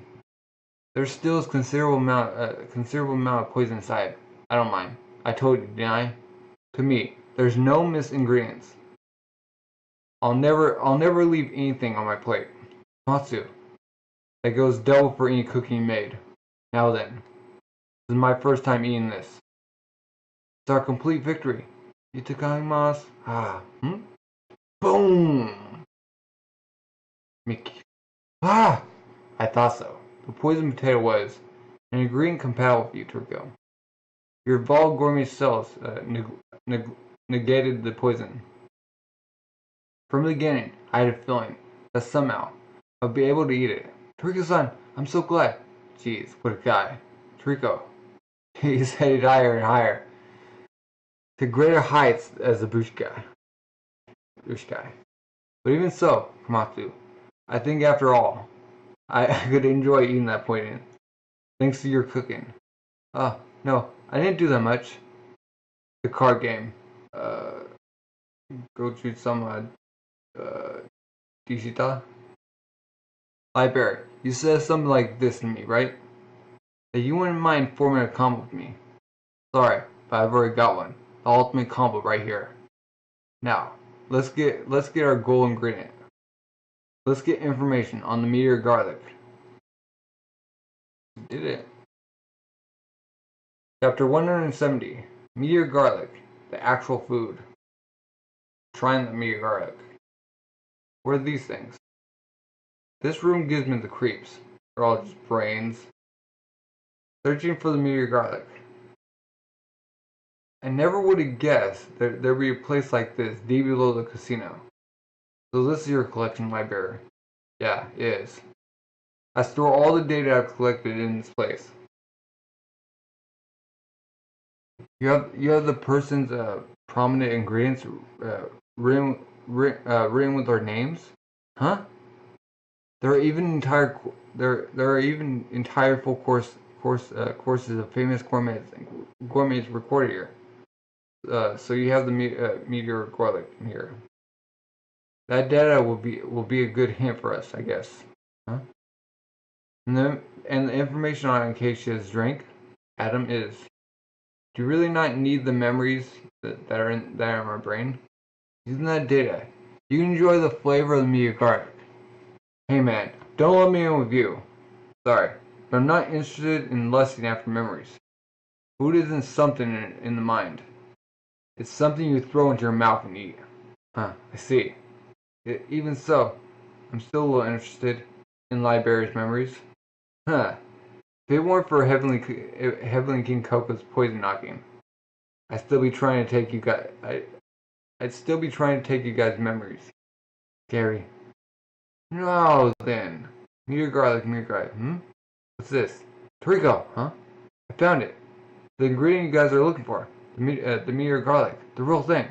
[SPEAKER 1] There still is considerable amount of poison inside. I don't mind. I told you, didn't I? To me, there's no missed ingredients. I'll never leave anything on my plate. Komatsu. That goes double for any cooking made. Now then, this is my first time eating this. It's our complete victory. Itadakimasu. Boom! Mickey. I thought so. The poison potato was an ingredient compatible with you, Toriko. Your evolved gourmet cells negated the poison. From the beginning, I had a feeling that somehow I'd be able to eat it. Toriko-san, I'm so glad. Jeez, what a guy. Toriko. He's headed higher and higher. To greater heights as a bush guy. But even so, Komatsu, I think after all, I could enjoy eating that poison. Thanks to your cooking. No, I didn't do that much. The card game. go to some Dishita. Livebeaver, you said something like this to me, right? That you wouldn't mind forming a combo with me. Sorry, but I've already got one. The ultimate combo right here. Now, let's get our goal ingredient. Let's get information on the Meteor Garlic. Did it. Chapter 170. Meteor Garlic, the actual food. Trying the Meteor Garlic. What are these things? This room gives me the creeps. They're all just brains. Searching for the Meteor Garlic. I never would have guessed there'd be a place like this deep below the casino. So this is your collection, Livebeaver. Yeah, it is. I store all the data I've collected in this place. You have the person's prominent ingredients written with their names, huh? There are even entire full courses of famous gourmets recorded here. So you have the Meteor Garlic here. That data will be a good hint for us, I guess. Huh? And the information on Acacia's drink, Adam, is. Do you really not need the memories that are in my brain? Using that data, you can enjoy the flavor of the Meteor Garlic. Hey man, don't let me in with you. Sorry, but I'm not interested in lusting after memories. Food isn't something in the mind. It's something you throw into your mouth and eat. Huh, I see. Even so, I'm still a little interested in Livebeaver's memories. Huh. If it weren't for Heavenly King Coco's poison knocking, I'd still be trying to take you guys. I'd still be trying to take you guys' memories. Scary. No, then. Meteor Garlic. What's this? Toriko, huh? I found it. The ingredient you guys are looking for. The Meteor Garlic. The real thing.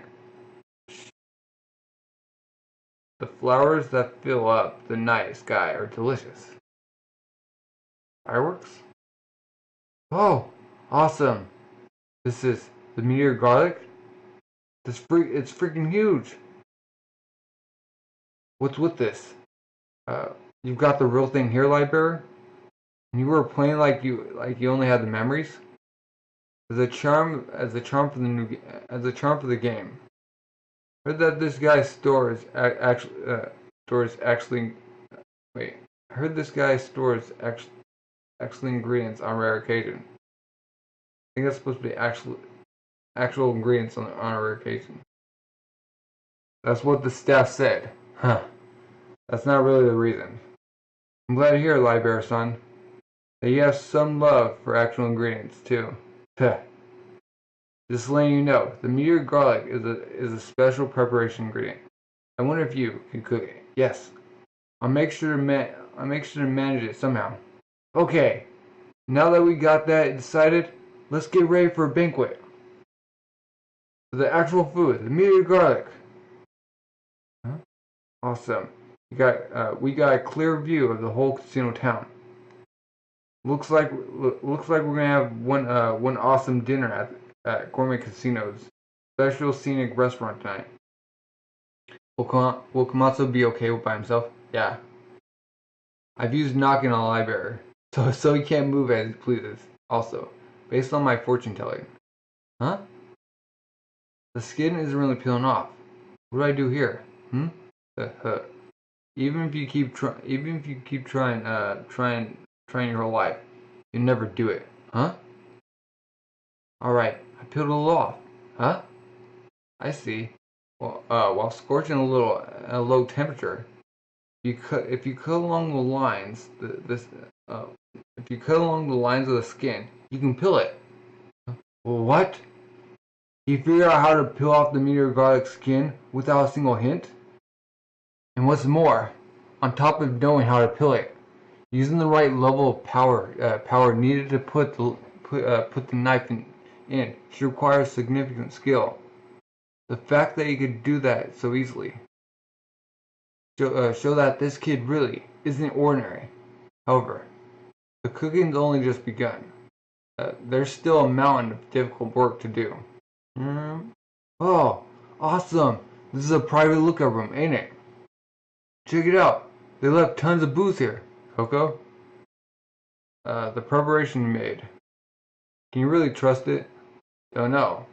[SPEAKER 1] The flowers that fill up the night sky are delicious. Fireworks? Oh, awesome. This is the Meteor Garlic? It's freaking huge. What's with this? You've got the real thing here, Livebeaver? And you were playing like you only had the memories? As a charm for the game. Heard that this guy stores actual ingredients on rare occasion. I think that's supposed to be actual ingredients on a rare occasion. That's what the staff said. Huh. That's not really the reason. I'm glad to hear, Livebeaver son, that you have some love for actual ingredients too. Peh. Just letting you know, the Meteor Garlic is a special preparation ingredient. I wonder if you can cook it. Yes. I'll make sure to manage it somehow. Okay. Now that we got that decided, let's get ready for a banquet. For the actual food, the Meteor Garlic. Huh? Awesome. We got a clear view of the whole casino town. Looks like we're gonna have one awesome dinner at Gourmet Casino's special scenic restaurant tonight. Will Komatsu be okay by himself? Yeah. I've used knocking on Livebeaver, so he can't move as he pleases. Also, based on my fortune telling. Huh? The skin isn't really peeling off. What do I do here? Even if you keep trying your whole life, you never do it. Huh? Alright, I peeled it all off. Huh? I see. Well, while scorching a little at a low temperature, if you cut along the lines of the skin, you can peel it. What? You figure out how to peel off the Meteor Garlic skin without a single hint? And what's more, on top of knowing how to peel it, using the right level of power needed to put the knife in should require significant skill. The fact that you could do that so easily show that this kid really isn't ordinary. However, the cooking's only just begun. There's still a mountain of difficult work to do. Oh, awesome! This is a private lookout room, ain't it? Check it out. They left tons of booze here. Coco? The preparation you made. Can you really trust it? Don't know.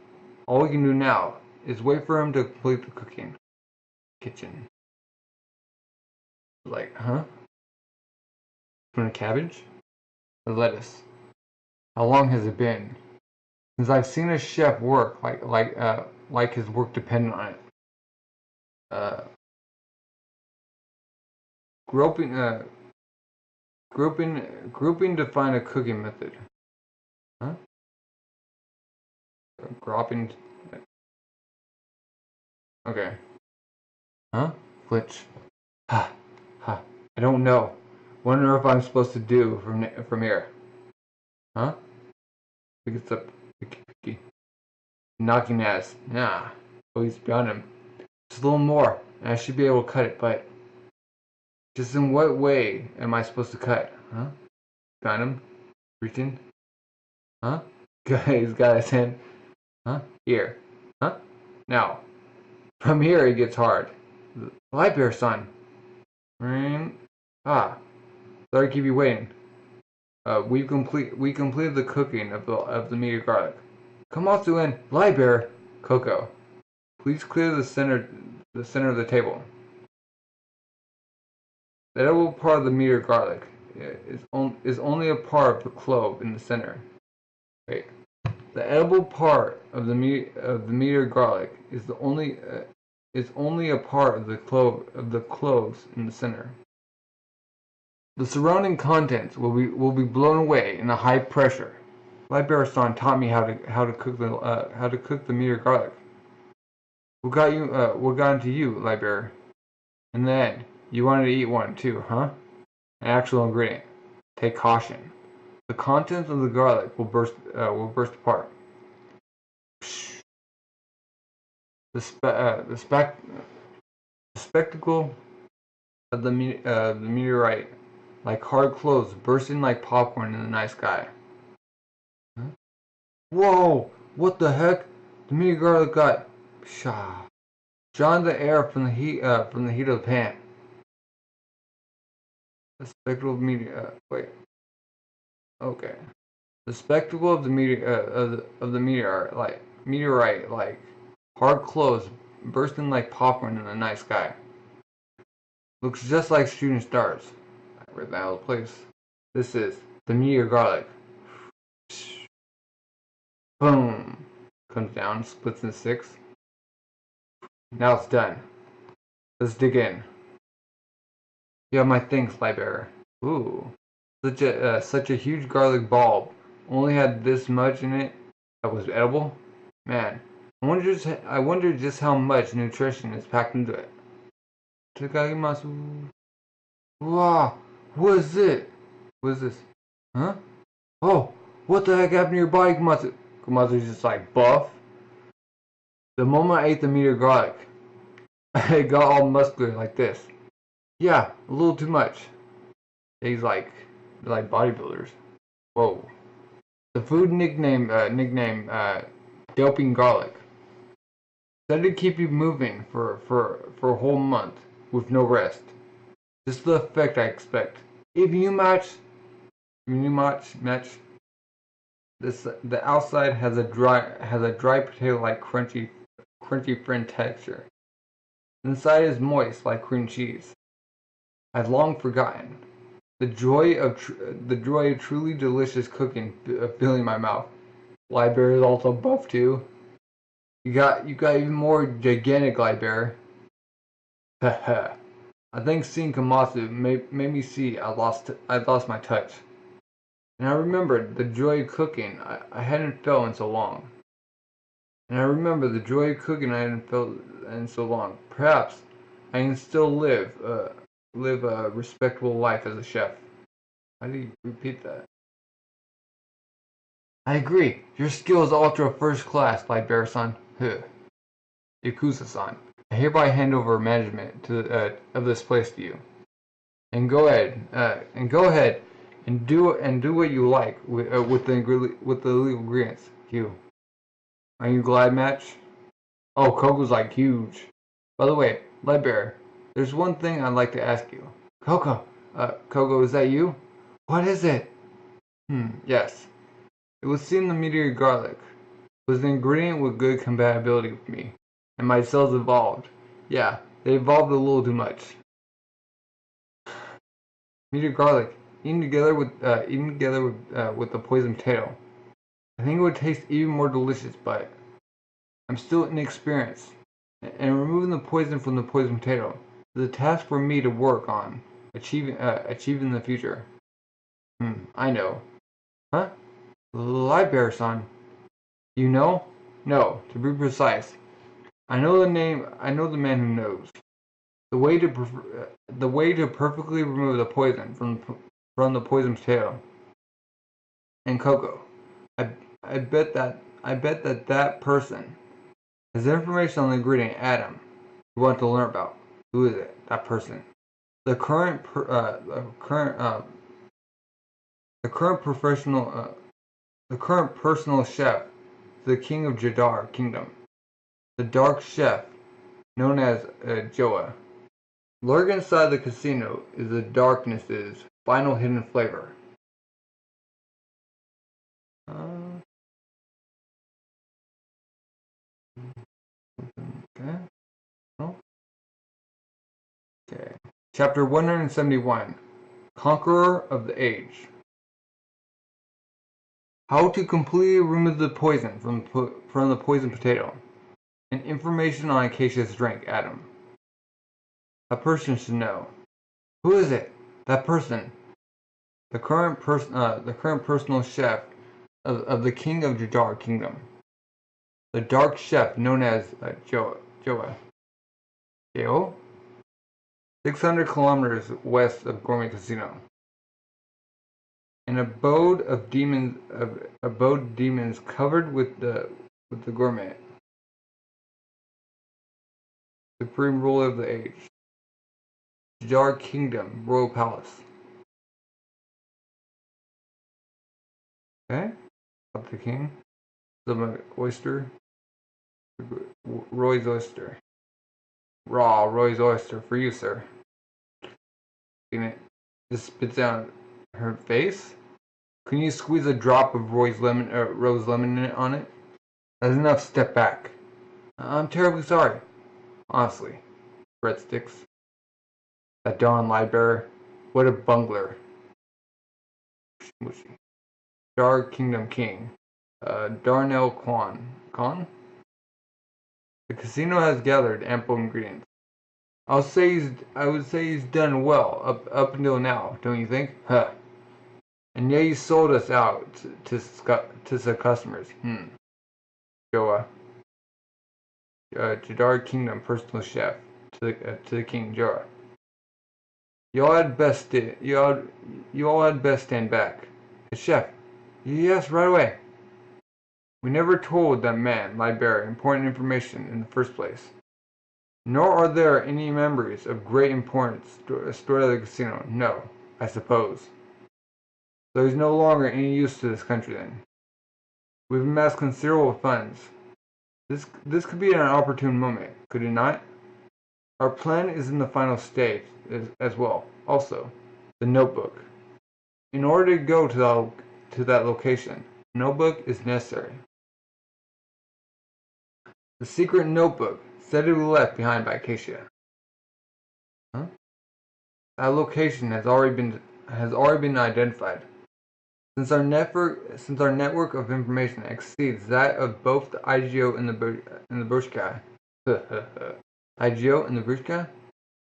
[SPEAKER 1] All we can do now is wait for him to complete the cooking. Kitchen. Like, huh? From the cabbage? The lettuce. How long has it been since I've seen a chef work like his work depended on it? Groping to find a cooking method. Huh? Groping. Okay. Huh? Glitch. Ha. Ha. I don't know. Wonder if I'm supposed to do from here. Huh? Pick it up. Picky. Knocking ass. Nah. Oh, he's beyond him. Just a little more, and I should be able to cut it, but just in what way am I supposed to cut? Huh? Found him? Reaching? Huh? He's got his hand. Huh? Here. Huh? Now. From here it gets hard. Livebeaver, son. Ah. Sorry to keep you waiting. We completed the cooking of the Meteor Garlic. Komatsu and Livebeaver. Coco. Please clear the center of the table. The edible part of the Meteor Garlic is only a part of the clove in the center. Wait. The edible part of the Meteor Garlic is only a part of the cloves in the center. The surrounding contents will be blown away in a high pressure. Livebeaver-san taught me how to cook the Meteor Garlic. What got into you, Livebeaver? And then you wanted to eat one too, huh? An actual ingredient. Take caution. The contents of the garlic will burst apart. The spectacle of the meteorite, like hard clothes bursting like popcorn in the night sky. Huh? Whoa! What the heck? The meteor garlic got shot the air from the heat of the pan. The spectacle of wait. Okay. The spectacle of the meteorite, like hard clothes bursting like popcorn in the night sky. Looks just like shooting stars. I read that out of place. This is the Meteor Garlic. Boom. Comes down, splits in 6. Now it's done. Let's dig in. You have my things, Livebeaver. Ooh. Such a huge garlic bulb. Only had this much in it that was edible? Man, I wonder just how much nutrition is packed into it. Takaimasu. Wow, what is it? What is this? Huh? Oh, what the heck happened to your body, Komatsu? Komatsu's just like buff. The moment I ate the Meteor Garlic, it got all muscular like this. Yeah, a little too much. They're like bodybuilders. Whoa. The food nickname Doping Garlic. Said to keep you moving for a whole month with no rest. Just the effect I expect. If you match, the outside has a dry potato like crunchy friend texture. Inside is moist like cream cheese. I'd long forgotten the joy of truly delicious cooking filling my mouth. Livebeaver is also buff too. You got even more gigantic, Livebeaver. Haha. I think seeing Komatsu made me see I lost my touch. And I remembered the joy of cooking I hadn't felt in so long. Perhaps I can still live a respectable life as a chef. How do you repeat that? I agree. Your skill is ultra first class, Livebeaver-san. Yakuza-san. I hereby hand over management of this place to you. And go ahead and do what you like with the illegal ingredients. Are you glad, Match? Oh, Coco's like huge. By the way, Livebeaver, there's one thing I'd like to ask you. Coco, Coco, is that you? What is it? Yes. It would seem the Meteor Garlic was an ingredient with good compatibility with me, and my cells evolved. Yeah, they evolved a little too much. Meteor Garlic, eaten together with the poison potato. I think it would taste even more delicious, but I'm still inexperienced, and removing the poison from the poison potato is a task for me to work on achieving in the future. I know. Huh? Livebeaver-san. You know? No, to be precise. I know the name. I know the man who knows. The way to perfectly remove the poison from the poison potato and cocoa. I I bet that person has information on the ingredient atom you want to learn about. Who is it? That person. The current per, the current the current professional the current personal chef to the king of Jadar Kingdom. The dark chef known as Joa. Lurking inside the casino is the darkness's final hidden flavor. Uh, okay. Oh, okay. Chapter 171. Conqueror of the Age. How to completely remove the poison from the poison potato. And information on Acacia's drink, Adam. A person should know. Who is it? That person. The current personal chef of the king of Jadar Kingdom. The dark chef known as Joa. Joa? 600 kilometers west of Gourmet Casino. An abode demons covered with the gourmet. Supreme ruler of the age. Jadar Kingdom, Royal Palace. Okay? Up the king. Some oyster. Roy's oyster. Raw Roy's oyster for you, sir. Just spits out her face. Can you squeeze a drop of rose lemon in it on it? That's enough. Step back. I'm terribly sorry. Honestly. Breadsticks. That Don Livebeaver. What a bungler. Dar Kingdom King. Darnell Khan? The casino has gathered ample ingredients. I would say he's done well up until now, don't you think? Huh. And yet he sold us out to some customers. Joa. Jadar Kingdom personal chef to the King Joa. You all had best stand back. The chef. Yes, right away. We never told that man, Livebeaver, important information in the first place. Nor are there any memories of great importance stored at the casino. No, I suppose. So he's no longer any use to this country then. We've amassed considerable funds. This could be an opportune moment, could it not? Our plan is in the final stage as well. Also, the notebook. In order to go to that location, a notebook is necessary. The secret notebook said to be left behind by Acacia. Huh? That location has already been identified. Since our network of information exceeds that of both the IGO and the Bushka. IGO and the Bushka?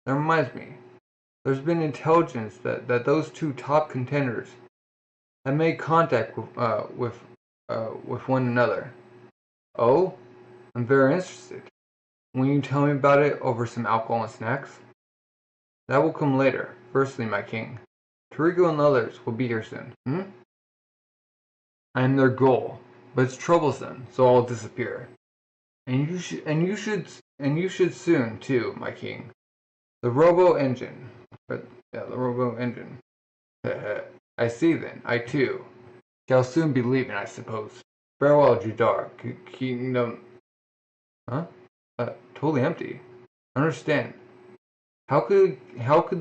[SPEAKER 1] That reminds me. There's been intelligence that those two top contenders have made contact with one another. Oh, I'm very interested. Will you tell me about it over some alcohol and snacks? That will come later. Firstly, my king, Toriko and others will be here soon. I am their goal, but it's troublesome, so I'll disappear. And you should soon too, my king. The robo engine. The robo engine. I see then. I too shall soon be leaving, I suppose. Farewell, Jadar Kingdom. Huh? Totally empty. Understand, how could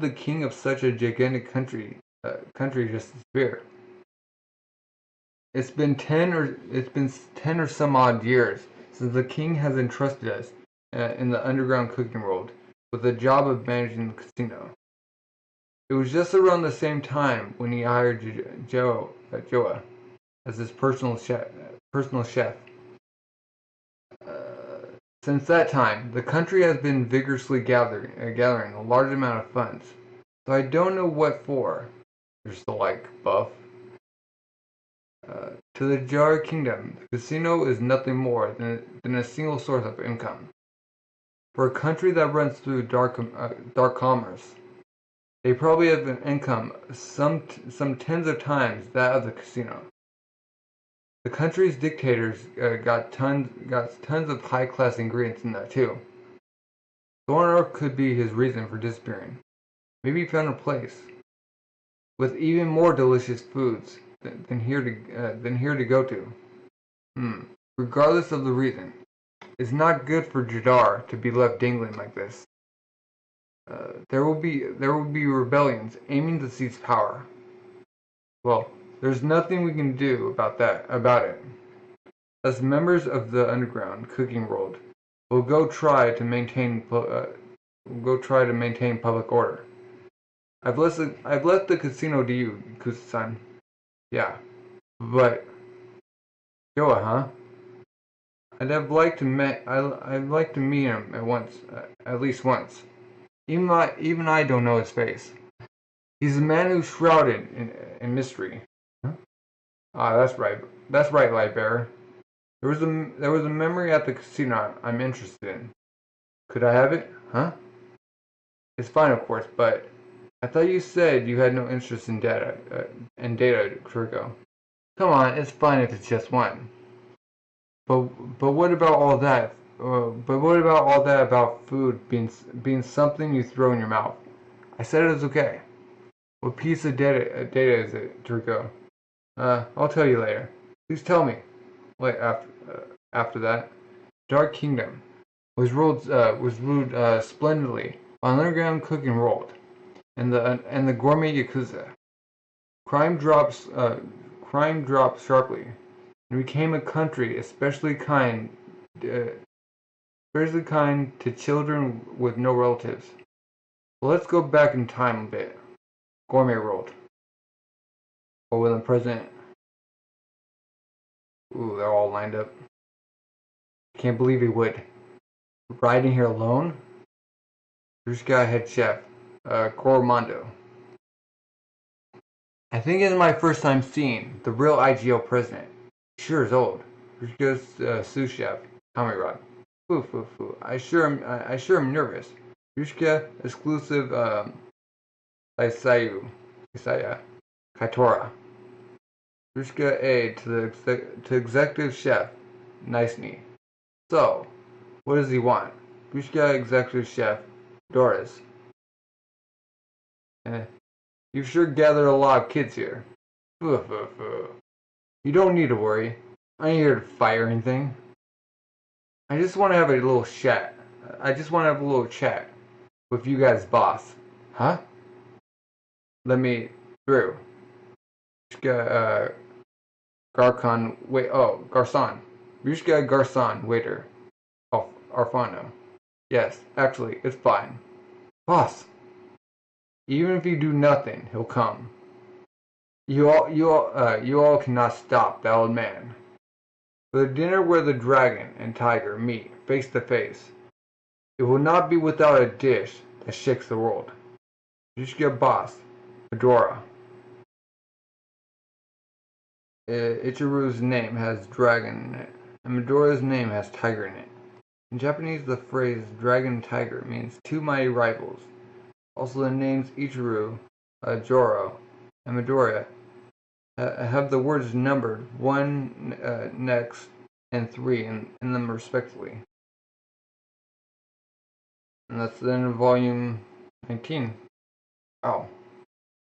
[SPEAKER 1] the king of such a gigantic country just disappear? It's been 10 or some odd years since the king has entrusted us in the underground cooking world with the job of managing the casino. It was just around the same time when he hired Joa as his personal chef. Personal chef. Since that time, the country has been vigorously gathering a large amount of funds. So I don't know what for. You're still like buff. To the Jar Kingdom, the casino is nothing more than a single source of income. For a country that runs through dark commerce, they probably have an income some tens of times that of the casino. The country's dictators got tons of high class ingredients in that too. Thornor could be his reason for disappearing. Maybe he found a place with even more delicious foods than here to go to. Regardless of the reason, it's not good for Jadar to be left dangling like this. There will be rebellions aiming to seize power. Well, there's nothing we can do about it. As members of the underground cooking world, we'll go try to maintain public order. I've left the casino to you, Kusa-san. Yeah, but Joa, huh? I'd like to meet him at least once. Even I don't know his face. He's a man who's shrouded in mystery. Huh? Ah, that's right. That's right, Livebearer. There was a memory at the casino I'm interested in. Could I have it? Huh? It's fine, of course, but I thought you said you had no interest in data, Toriko. Come on, it's fine if it's just one. But what about all that? But what about all that about food being something you throw in your mouth? I said it was okay. What piece of data is it, Toriko? I'll tell you later. Please tell me. Wait, after that, Dark Kingdom was ruled splendidly by an underground cooking world, and the gourmet yakuza. Crime dropped sharply, and became a country uh, especially kind to children with no relatives. Well, let's go back in time a bit. Gourmet world, or when the president. Ooh, they're all lined up. Can't believe he would. Riding here alone? Rushka head chef, Coromando. I think it's my first time seeing the real IGO president. He sure is old. Rushka's sous chef, Kamirad. Foo foo foo. I sure am nervous. Rushka exclusive Isaya Kaitora. Rushka aide to executive chef, Nice knee. So, what does he want? Bushka executive chef, Doris. You've sure gathered a lot of kids here. You don't need to worry. I ain't here to fight or anything. I just want to have a little chat. I just want to have a little chat with you guys' boss. Huh? Let me through. Bushka, Garcon, wait, oh, Garcon. Bushka Garcon, waiter. Oh, Arfano. Yes, actually, it's fine. Boss, even if you do nothing, he'll come. You all cannot stop that old man. For the dinner where the dragon and tiger meet face to face, it will not be without a dish that shakes the world. Yushka boss, Fedora. Ichiru's name has dragon in it, and Medora's name has tiger in it. In Japanese, the phrase dragon and tiger means two mighty rivals. Also, the names Ichiru, Joro, and Midoriya have the words numbered 1, next, and 3 in them respectively. And that's the end of volume 19. Oh.